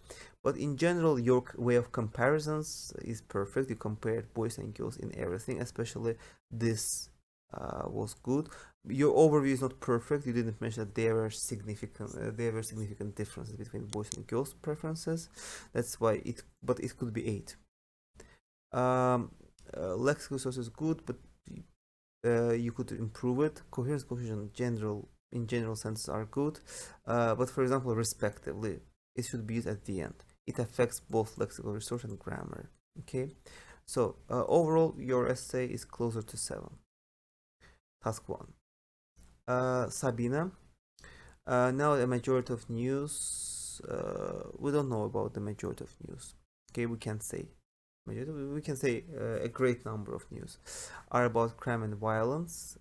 But in general, your way of comparisons is perfect. You compared boys and girls in everything, especially this was good. Your overview is not perfect. You didn't mention that there were significant differences between boys and girls preferences. That's why but it could be 8. Lexical source is good, but you could improve it. Coherence, cohesion, in general senses are good, but for example, respectively, it should be used at the end. It affects both lexical resource and grammar. Okay, so overall, your essay is closer to 7. Task 1. Sabina. Now the majority of news. We don't know about the majority of news. Okay, we can say a great number of news are about crime and violence,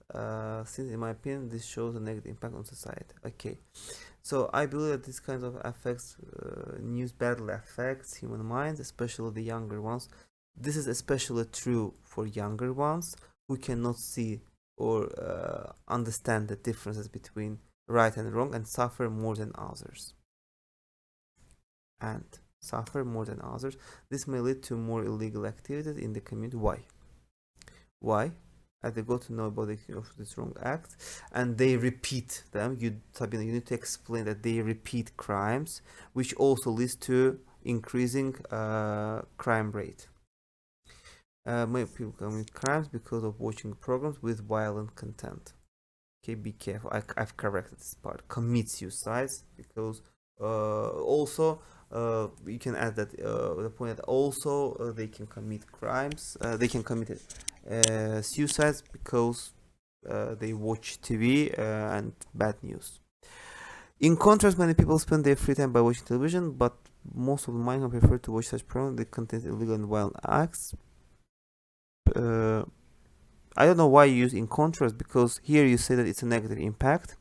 since in my opinion this shows a negative impact on society. Okay, so I believe that this kind of news badly affects human minds, especially the younger ones. This is especially true for younger ones who cannot see or understand the differences between right and wrong and suffer more than others. This may lead to more illegal activities in the community. Why? As they got to know about this wrong act and they repeat them. Sabina, you need to explain that they repeat crimes, which also leads to increasing crime rate. Many people commit crimes because of watching programs with violent content. Okay, be careful. I've corrected this part. Commit suicides because also you can add that the point that also they can commit crimes. They can commit suicides because they watch TV and bad news. In contrast, many people spend their free time by watching television, but most of the minors prefer to watch such programs that contain illegal and violent acts. I don't know why you use in contrast, because here you say that it's a negative impact,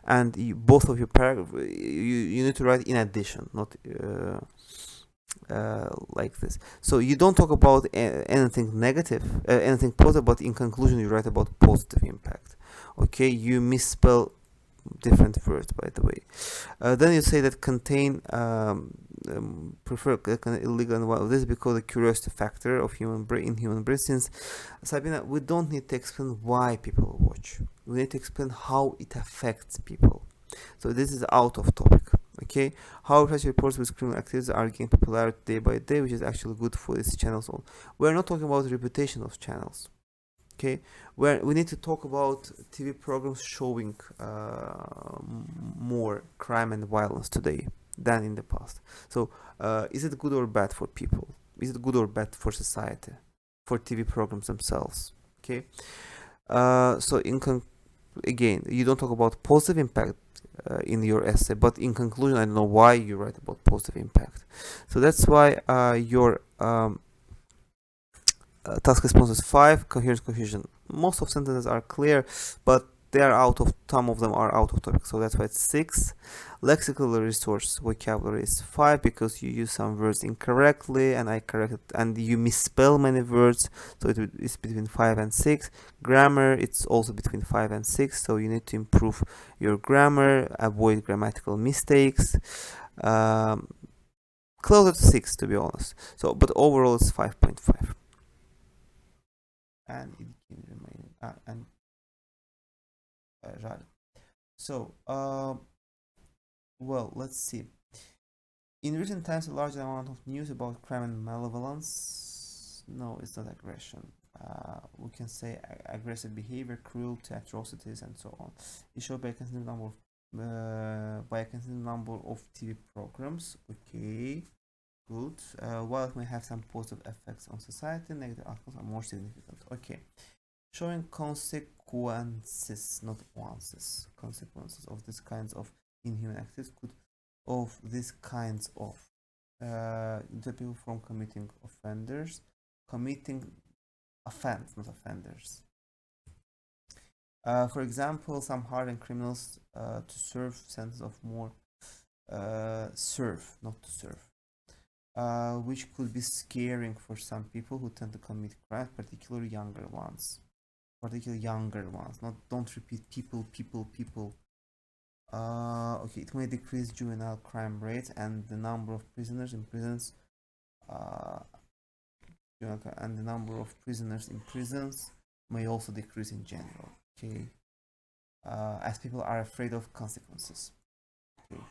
and both of your paragraph you need to write in addition, not like this. So you don't talk about anything negative, anything positive, but in conclusion you write about positive impact. Okay, you misspell different words, by the way. Then you say that contain prefer illegal and violent. This is because the curiosity factor of human brain. Since Sabina, we don't need to explain why people watch. We need to explain how it affects people. So this is out of topic. Okay, how such reports with criminal activities are gaining popularity day by day, which is actually good for these channels. We're not talking about the reputation of channels. Okay, where we need to talk about TV programs showing more crime and violence today than in the past. So is it good or bad for people? Is it good or bad for society, for TV programs themselves? Okay, so again, you don't talk about positive impact in your essay, but in conclusion, I don't know why you write about positive impact. So that's why your task response is 5. Coherence, cohesion. Most of sentences are clear, but they are out of, some of them are out of topic, so that's why it's 6. Lexical resource vocabulary is 5 because you use some words incorrectly and I corrected, and you misspell many words, so it's between 5 and 6. Grammar, it's also between 5 and 6, so you need to improve your grammar, avoid grammatical mistakes. Closer to 6, to be honest. So, but overall it's 5.5. And it can remain and Jala. So, well, let's see. In recent times, a large amount of news about crime and malevolence. No, it's not aggression. We can say aggressive behavior, cruelty, atrocities, and so on. It shows by a considerable number of TV programs. Okay, good. While it may have some positive effects on society, negative outcomes are more significant. Okay, showing consequences, not onces, consequences of these kinds of inhuman activities could, of these kinds of the people from committing offense, not offenders. For example, some hardened criminals to serve sentence of more serve, not to serve, which could be scaring for some people who tend to commit crimes, particularly younger ones. Not, don't repeat people. Okay, it may decrease juvenile crime rates and the number of prisoners in prisons. And the number of prisoners in prisons may also decrease in general. Okay, as people are afraid of consequences. Okay,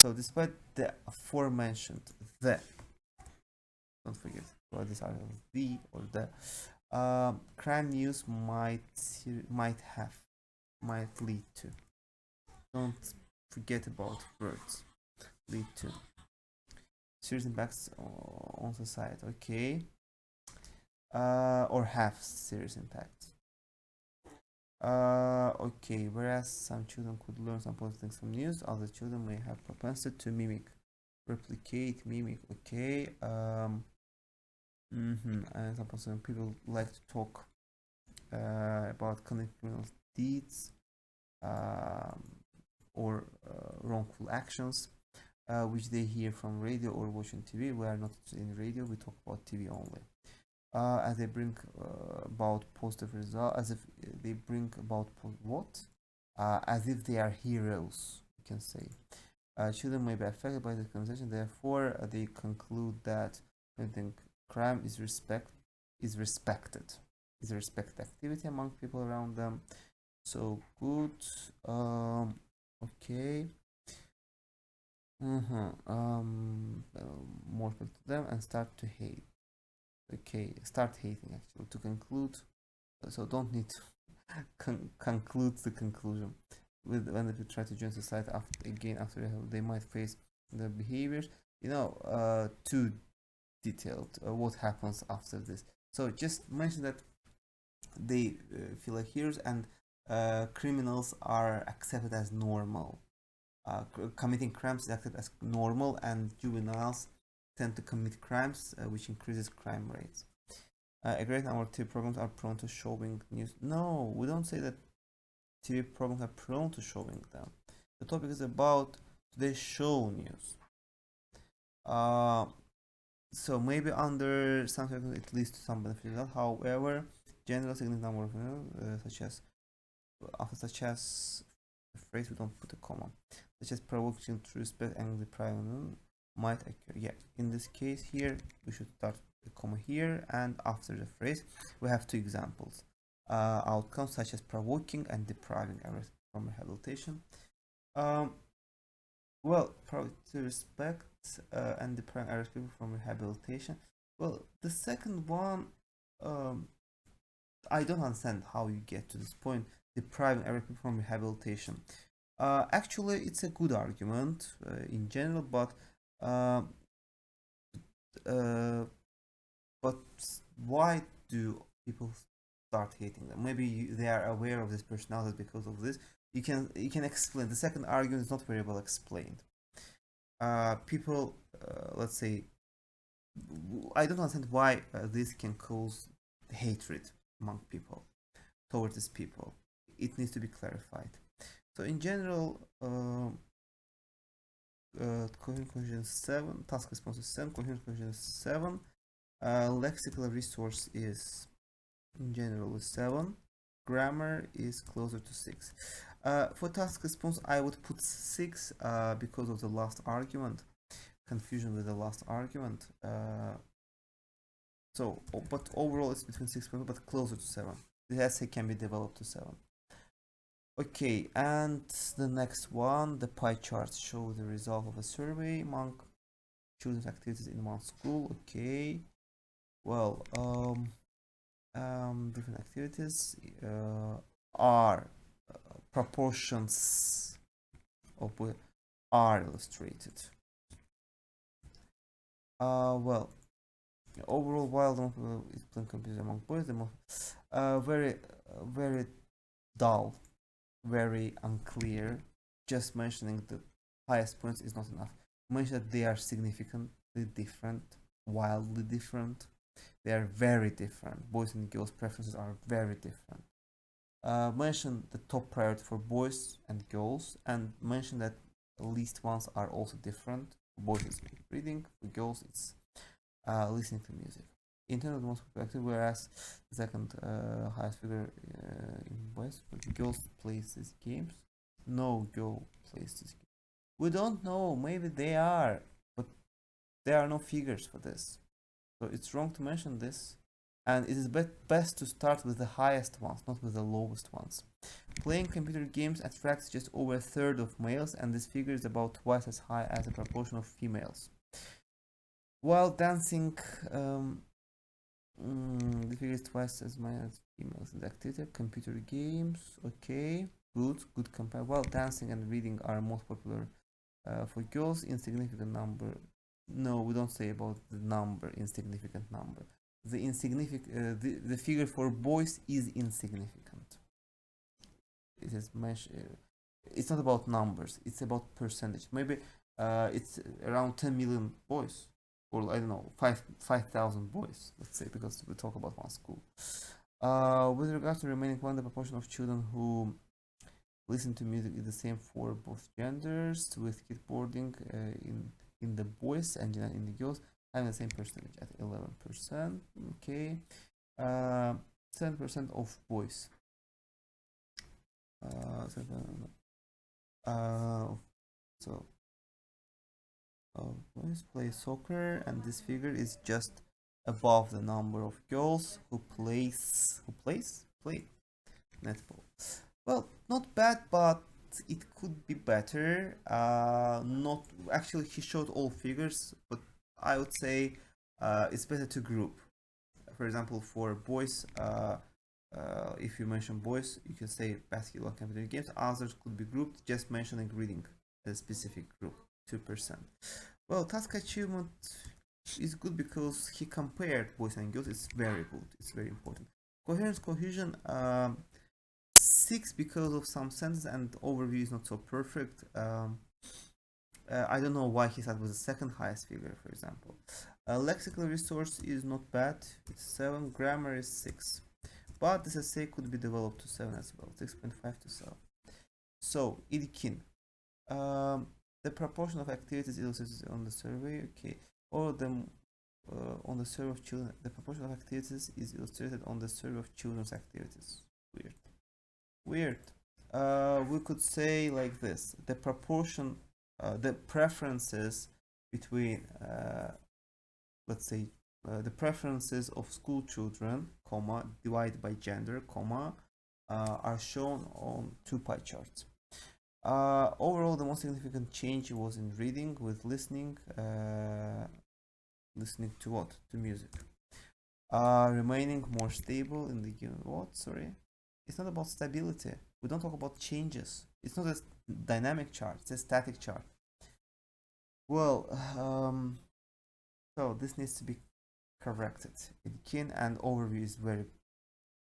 so despite the aforementioned, don't forget what this article, the or the crime news might lead to. Don't forget about words. Lead to serious impacts on society. Okay, or have serious impacts. Okay, whereas some children could learn some positive things from news, other children may have propensity to replicate. Okay. And some people like to talk about criminal deeds or wrongful actions, which they hear from radio or watching TV. We are not in radio; we talk about TV only. As they bring about positive results, as if they bring about what? As if they are heroes, you can say. Children may be affected by this conversation, therefore, they conclude that crime is respected activity among people around them. So good. Okay. More people to them and start to hate. Okay, start hating actually. To conclude, so don't need to conclude the conclusion. When they try to join society after they might face the behaviors, too detailed. What happens after this? So just mention that they feel like heroes and criminals are accepted as normal. Committing crimes is accepted as normal, and juveniles tend to commit crimes, which increases crime rates. A great number of TV programs are prone to showing news. No, we don't say that TV programs are prone to showing them. The topic is about they show news. So maybe under some circumstances it leads to some benefit. However, general significant number of such as the phrase we don't put a comma, such as provoking to respect and the private might occur. Yeah, in this case here we should start the comma here, and after the phrase we have two examples. Outcomes such as provoking and depriving others from rehabilitation. Well, probably to respect and depriving Irish people from rehabilitation. Well, the second one, I don't understand how you get to this point, depriving Irish people from rehabilitation. Actually, it's a good argument in general, but why do people start hating them? Maybe they are aware of this personality because of this. You can explain. The second argument is not very well explained. People, let's say, I don't understand why this can cause hatred among people towards these people. it needs to be clarified. So in general, coherent cohesion is 7, task response is 7, coherent cohesion is 7, lexical resource is in general is 7, grammar is closer to 6. For task response I would put 6 because of the last argument, confusion with the last argument. But overall it's between 6 but closer to 7. The essay can be developed to 7. Okay, and the next one, the pie charts show the result of a survey among children's activities in one school. Okay, well, different activities are proportions of are illustrated. Well, overall, while the is playing computers among boys, the most very dull, very unclear. Just mentioning the highest points is not enough. Mention that they are significantly different, wildly different. They are very different. Boys and girls' preferences are very different. Mention the top priority for boys and girls, and mention that the least ones are also different. For boys it's reading, for girls it's listening to music. In terms of the most popular, whereas the second highest figure in boys, girls plays these games. No girl plays this game. We don't know, maybe they are, but there are no figures for this. So it's wrong to mention this. And it is best to start with the highest ones, not with the lowest ones. Playing computer games attracts just over a third of males, and this figure is about twice as high as the proportion of females. While dancing, the figure is twice as many as females in the activity. Computer games, okay, good compare. While dancing and reading are most popular for girls, insignificant number. No, we don't say about the number, insignificant number. The figure for boys is insignificant. It is it's not about numbers, it's about percentage. Maybe it's around 10 million boys, or I don't know, 5,000 boys, let's say, because we talk about one school. With regards to the remaining one, the proportion of children who listen to music is the same for both genders, with keyboarding in the boys and in the girls having the same percentage at 11%. Okay, 7% of boys. Boys play soccer, and this figure is just above the number of girls who play netball. Well, not bad, but it could be better. Not actually, he showed all figures, but I would say it's better to group. For example, for boys, if you mention boys, you can say basketball, computer games. Others could be grouped, just mentioning reading a specific group, 2%. Well, task achievement is good because he compared boys and girls. It's very good. It's very important. Coherence, cohesion, 6 because of some sentence and overview is not so perfect. I don't know why he started with the second highest figure, for example. Lexical resource is not bad. It's 7. Grammar is 6. But this essay could be developed to 7 as well. 6.5 to 7. So, Ilkin. The proportion of activities illustrated on the survey. Okay. All of them on the survey of children. The proportion of activities is illustrated on the survey of children's activities. Weird. We could say like this: the proportion, the preferences between, let's say, the preferences of school children, comma, divided by gender, comma, are shown on 2 pie charts. Overall, the most significant change was in reading, with listening to what? To music. Remaining more stable in the given what? Sorry. It's not about stability. We don't talk about changes. It's not a dynamic chart, it's a static chart. Well, so this needs to be corrected. Ilkin, and overview is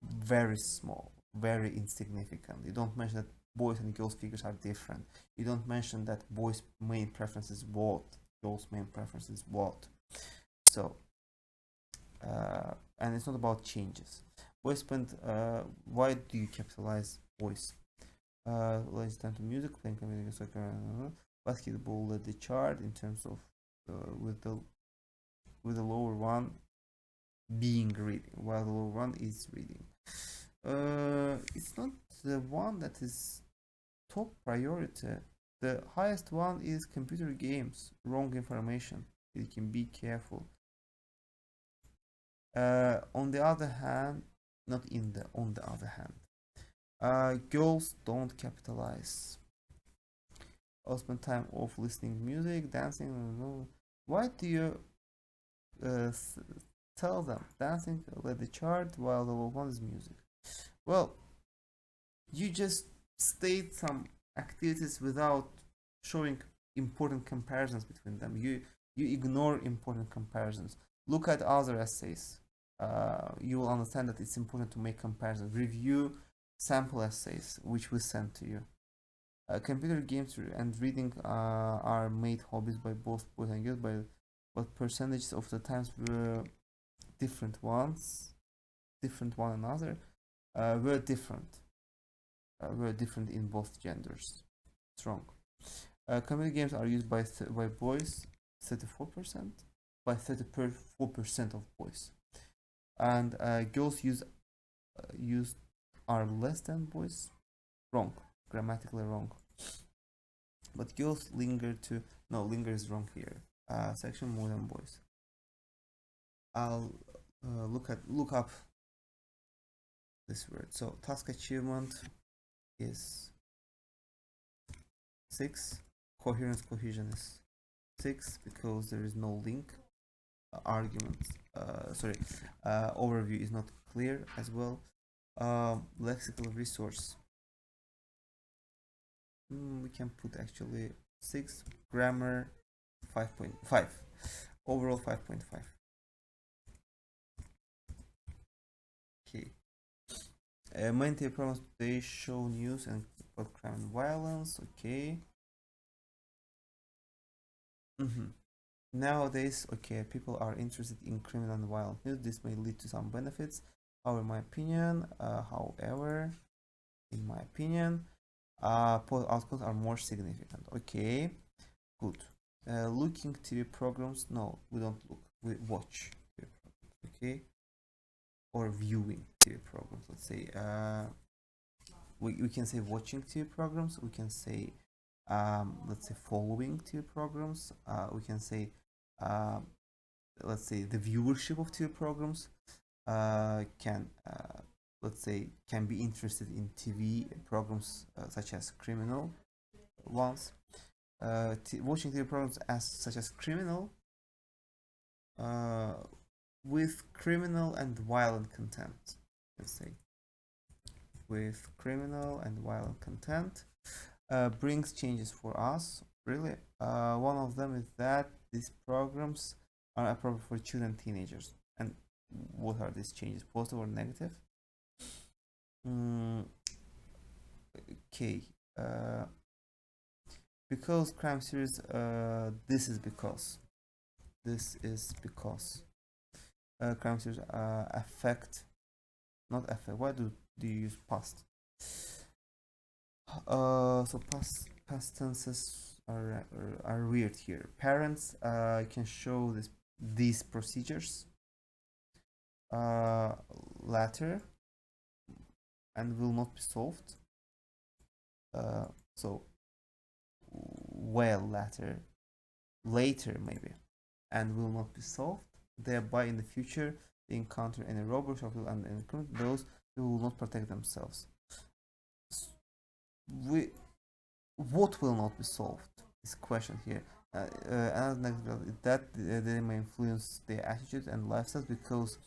very small, very insignificant. You don't mention that boys and girls figures are different. You don't mention that boys' main preference is what, girls' main preference is what. So, and it's not about changes. Boys spend. Why do you capitalize boys? Let's turn to music, playing community soccer, basketball led the chart in terms of with the lower one being reading, while the lower one is reading. It's not the one that is top priority. The highest one is computer games. Wrong information. You can be careful. On the other hand, not in the on the other hand, girls don't capitalize. I'll spend time off listening music, dancing. Why do you uh, tell them dancing let the chart while the low one is music? Well, you just state some activities without showing important comparisons between them. You ignore important comparisons. Look at other essays. You will understand that it's important to make comparisons. Review sample essays which we sent to you. Computer games and reading are made hobbies by both boys and girls, but percentages of the times were different ones, different one another, were different. Were different in both genders. It's wrong. Computer games are used by boys 34%, by 34% of boys, and girls use are less than boys. Wrong, grammatically wrong. But girls linger to no linger is wrong here. Section more than boys. I'll look up this word. So task achievement is 6. Coherence cohesion is 6 because there is no link. Argument. Sorry. Overview is not clear as well. Lexical resource. We can put actually 6. Grammar 5.5. Overall 5.5. Okay. Main TV programs today show news and about crime and violence. Okay. Nowadays, okay, people are interested in criminal and violent news. This may lead to some benefits. However, in my opinion, outcomes are more significant. Okay, good. Looking TV programs. No, we don't look. We watch TV programs. Okay, or viewing TV programs. Let's say. We can say watching TV programs. We can say let's say following TV programs. We can say let's say the viewership of TV programs can let's say can be interested in TV programs such as criminal ones. Watching TV programs as such as criminal with criminal and violent content. Let's say with criminal and violent content brings changes for us. Really, one of them is that these programs are appropriate for children and teenagers. And what are these changes, positive or negative? Okay, because crime series, this is because crime series affect, not affect. Why do you use past? So past tenses are weird here. Parents can show these procedures later and will not be solved. So well later maybe, and will not be solved. Thereby in the future they encounter any robbers or and those who will not protect themselves. What will not be solved? This question here. Another negative is that they may influence their attitude and lifestyles because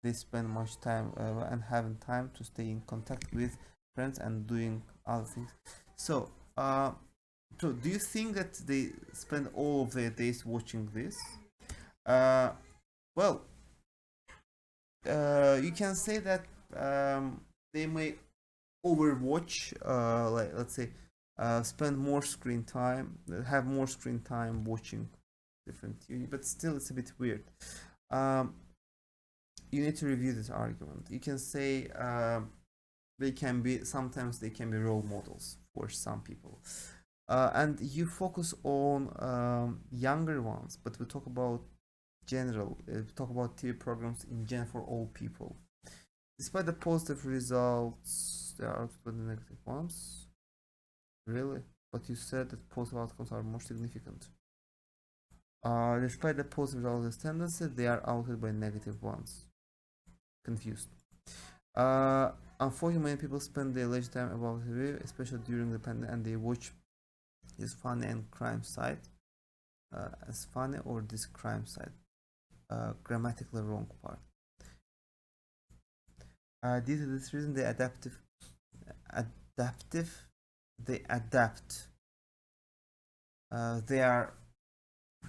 they spend much time and having time to stay in contact with friends and doing other things. So, so do you think that they spend all of their days watching this? Well, you can say that they may overwatch, like let's say, spend more screen time, have more screen time watching different TV, but still it's a bit weird. you need to review this argument. You can say they can be, sometimes they can be role models for some people, and you focus on younger ones, but we talk about general, we talk about TV programs in general for all people. Despite the positive results, there are also the negative ones. Really? But you said that positive outcomes are more significant. Despite the positive results tendency, they are outweighed by negative ones. Confused. Unfortunately, many people spend their leisure time about TV, especially during the pandemic, and they watch this funny and crime site as funny, or this crime site. Grammatically wrong part. Due to this reason, adaptive, they adapt. They are,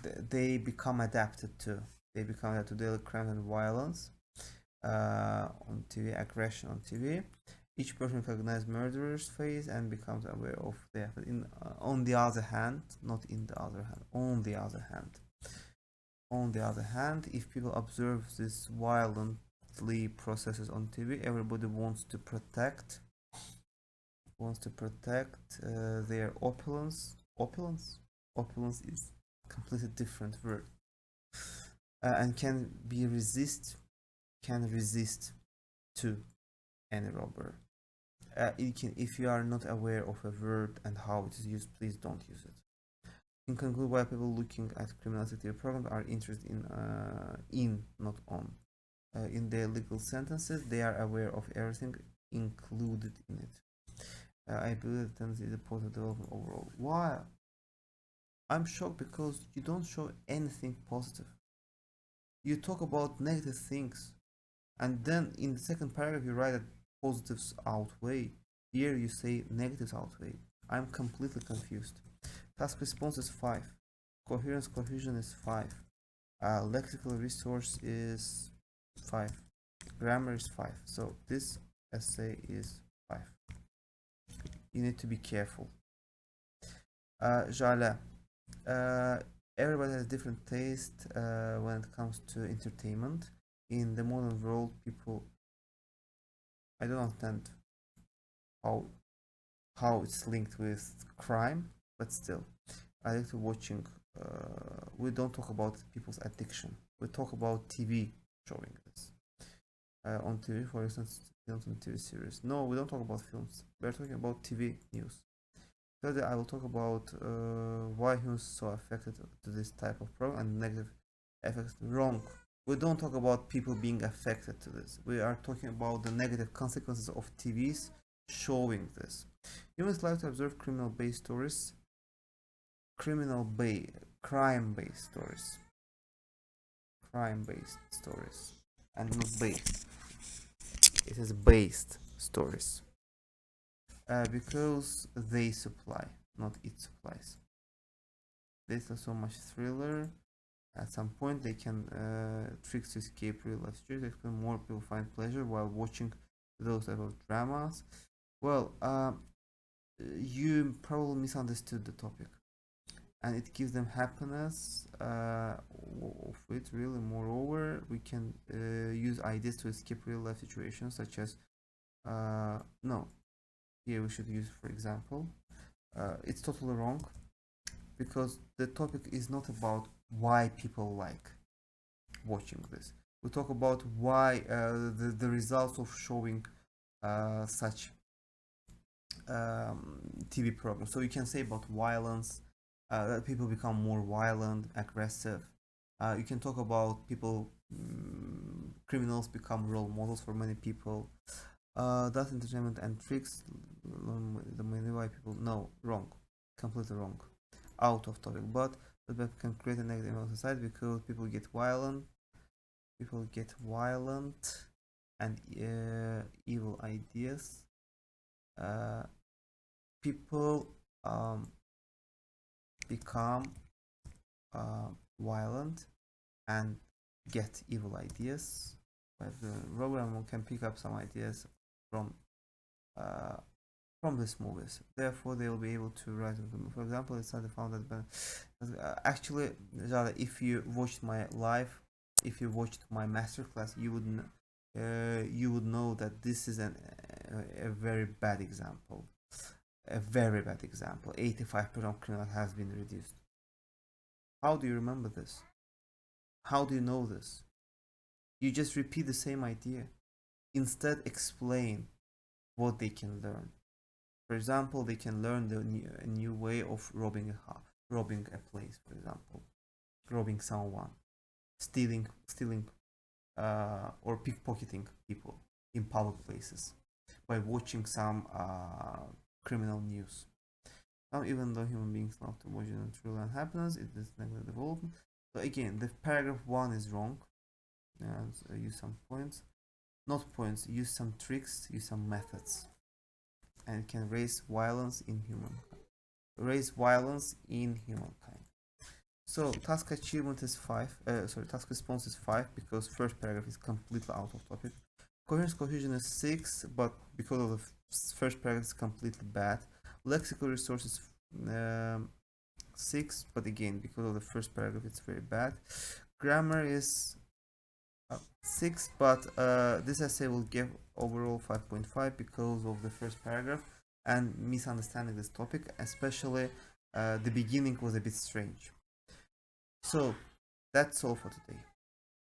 they become adapted to. They become adapted to daily crime and violence on TV, aggression on TV. Each person recognizes murderer's face and becomes aware of the effort. On the other hand, not in the other hand, on the other hand. On the other hand, if people observe this violently processes on TV, everybody wants to protect their opulence. Opulence is completely different word, and can resist to any robber. Ilkin, if you are not aware of a word and how it is used, please don't use it. In conclude, why people looking at criminal activity programs are interested in not on. In their legal sentences, they are aware of everything included in it. I believe that is a positive development overall. Why? I'm shocked because you don't show anything positive. You talk about negative things, and then in the second paragraph you write that positives outweigh. Here you say negatives outweigh. I'm completely confused. Task response is 5. Coherence cohesion is 5. Lexical resource is 5. Grammar is 5. So this essay is 5. You need to be careful. Jala. Everybody has different taste when it comes to entertainment. In the modern world, people, I don't understand how it's linked with crime, but still, I like to watching. We don't talk about people's addiction. We talk about TV showing this on TV, for instance, films and TV series. No, we don't talk about films. We're talking about TV news. Thirdly, I will talk about why humans are so affected to this type of program and negative effects. Wrong. We don't talk about people being affected to this. We are talking about the negative consequences of TVs showing this. Humans like to observe crime-based stories, and not based. It is based stories. Because they supply, not it supplies. There's so much thriller. At some point, they can tricks to escape real life situations. More people find pleasure while watching those type of dramas. Well, you probably misunderstood the topic, and it gives them happiness of it. Really, moreover, we can use ideas to escape real life situations, such as no. Here we should use, for example, it's totally wrong, because the topic is not about why people like watching this. We talk about why the results of showing such TV programs. So you can say about violence, that people become more violent, aggressive. You can talk about people, criminals become role models for many people. That entertainment and tricks the many why people, no, wrong, completely wrong, out of topic. But that can create a negative impact on society because people get violent and evil ideas. People become violent and get evil ideas. But the program can pick up some ideas from these movies. Therefore, they will be able to write them. For example, it's not found that actually, if you watched my live if you watched my masterclass, you would know that this is a very bad example. A very bad example. 85% of criminal has been reduced. How do you remember this? How do you know this? You just repeat the same idea. Instead, explain what they can learn. For example, they can learn a new way of robbing a place. For example, robbing someone, stealing, or pickpocketing people in public places by watching some criminal news. Now, even though human beings love to watch natural and happiness, it is negative development. So again, the paragraph 1 is wrong. Use some points, not points. Use some tricks. Use some methods, and it can raise violence in humankind. So task achievement is 5. Task response is 5 because first paragraph is completely out of topic. Coherence cohesion is 6, but because of the first paragraph is completely bad. Lexical resources 6, but again because of the first paragraph it's very bad. Grammar is 6, but this essay will give overall 5.5 because of the first paragraph and misunderstanding this topic, especially the beginning was a bit strange. So that's all for today.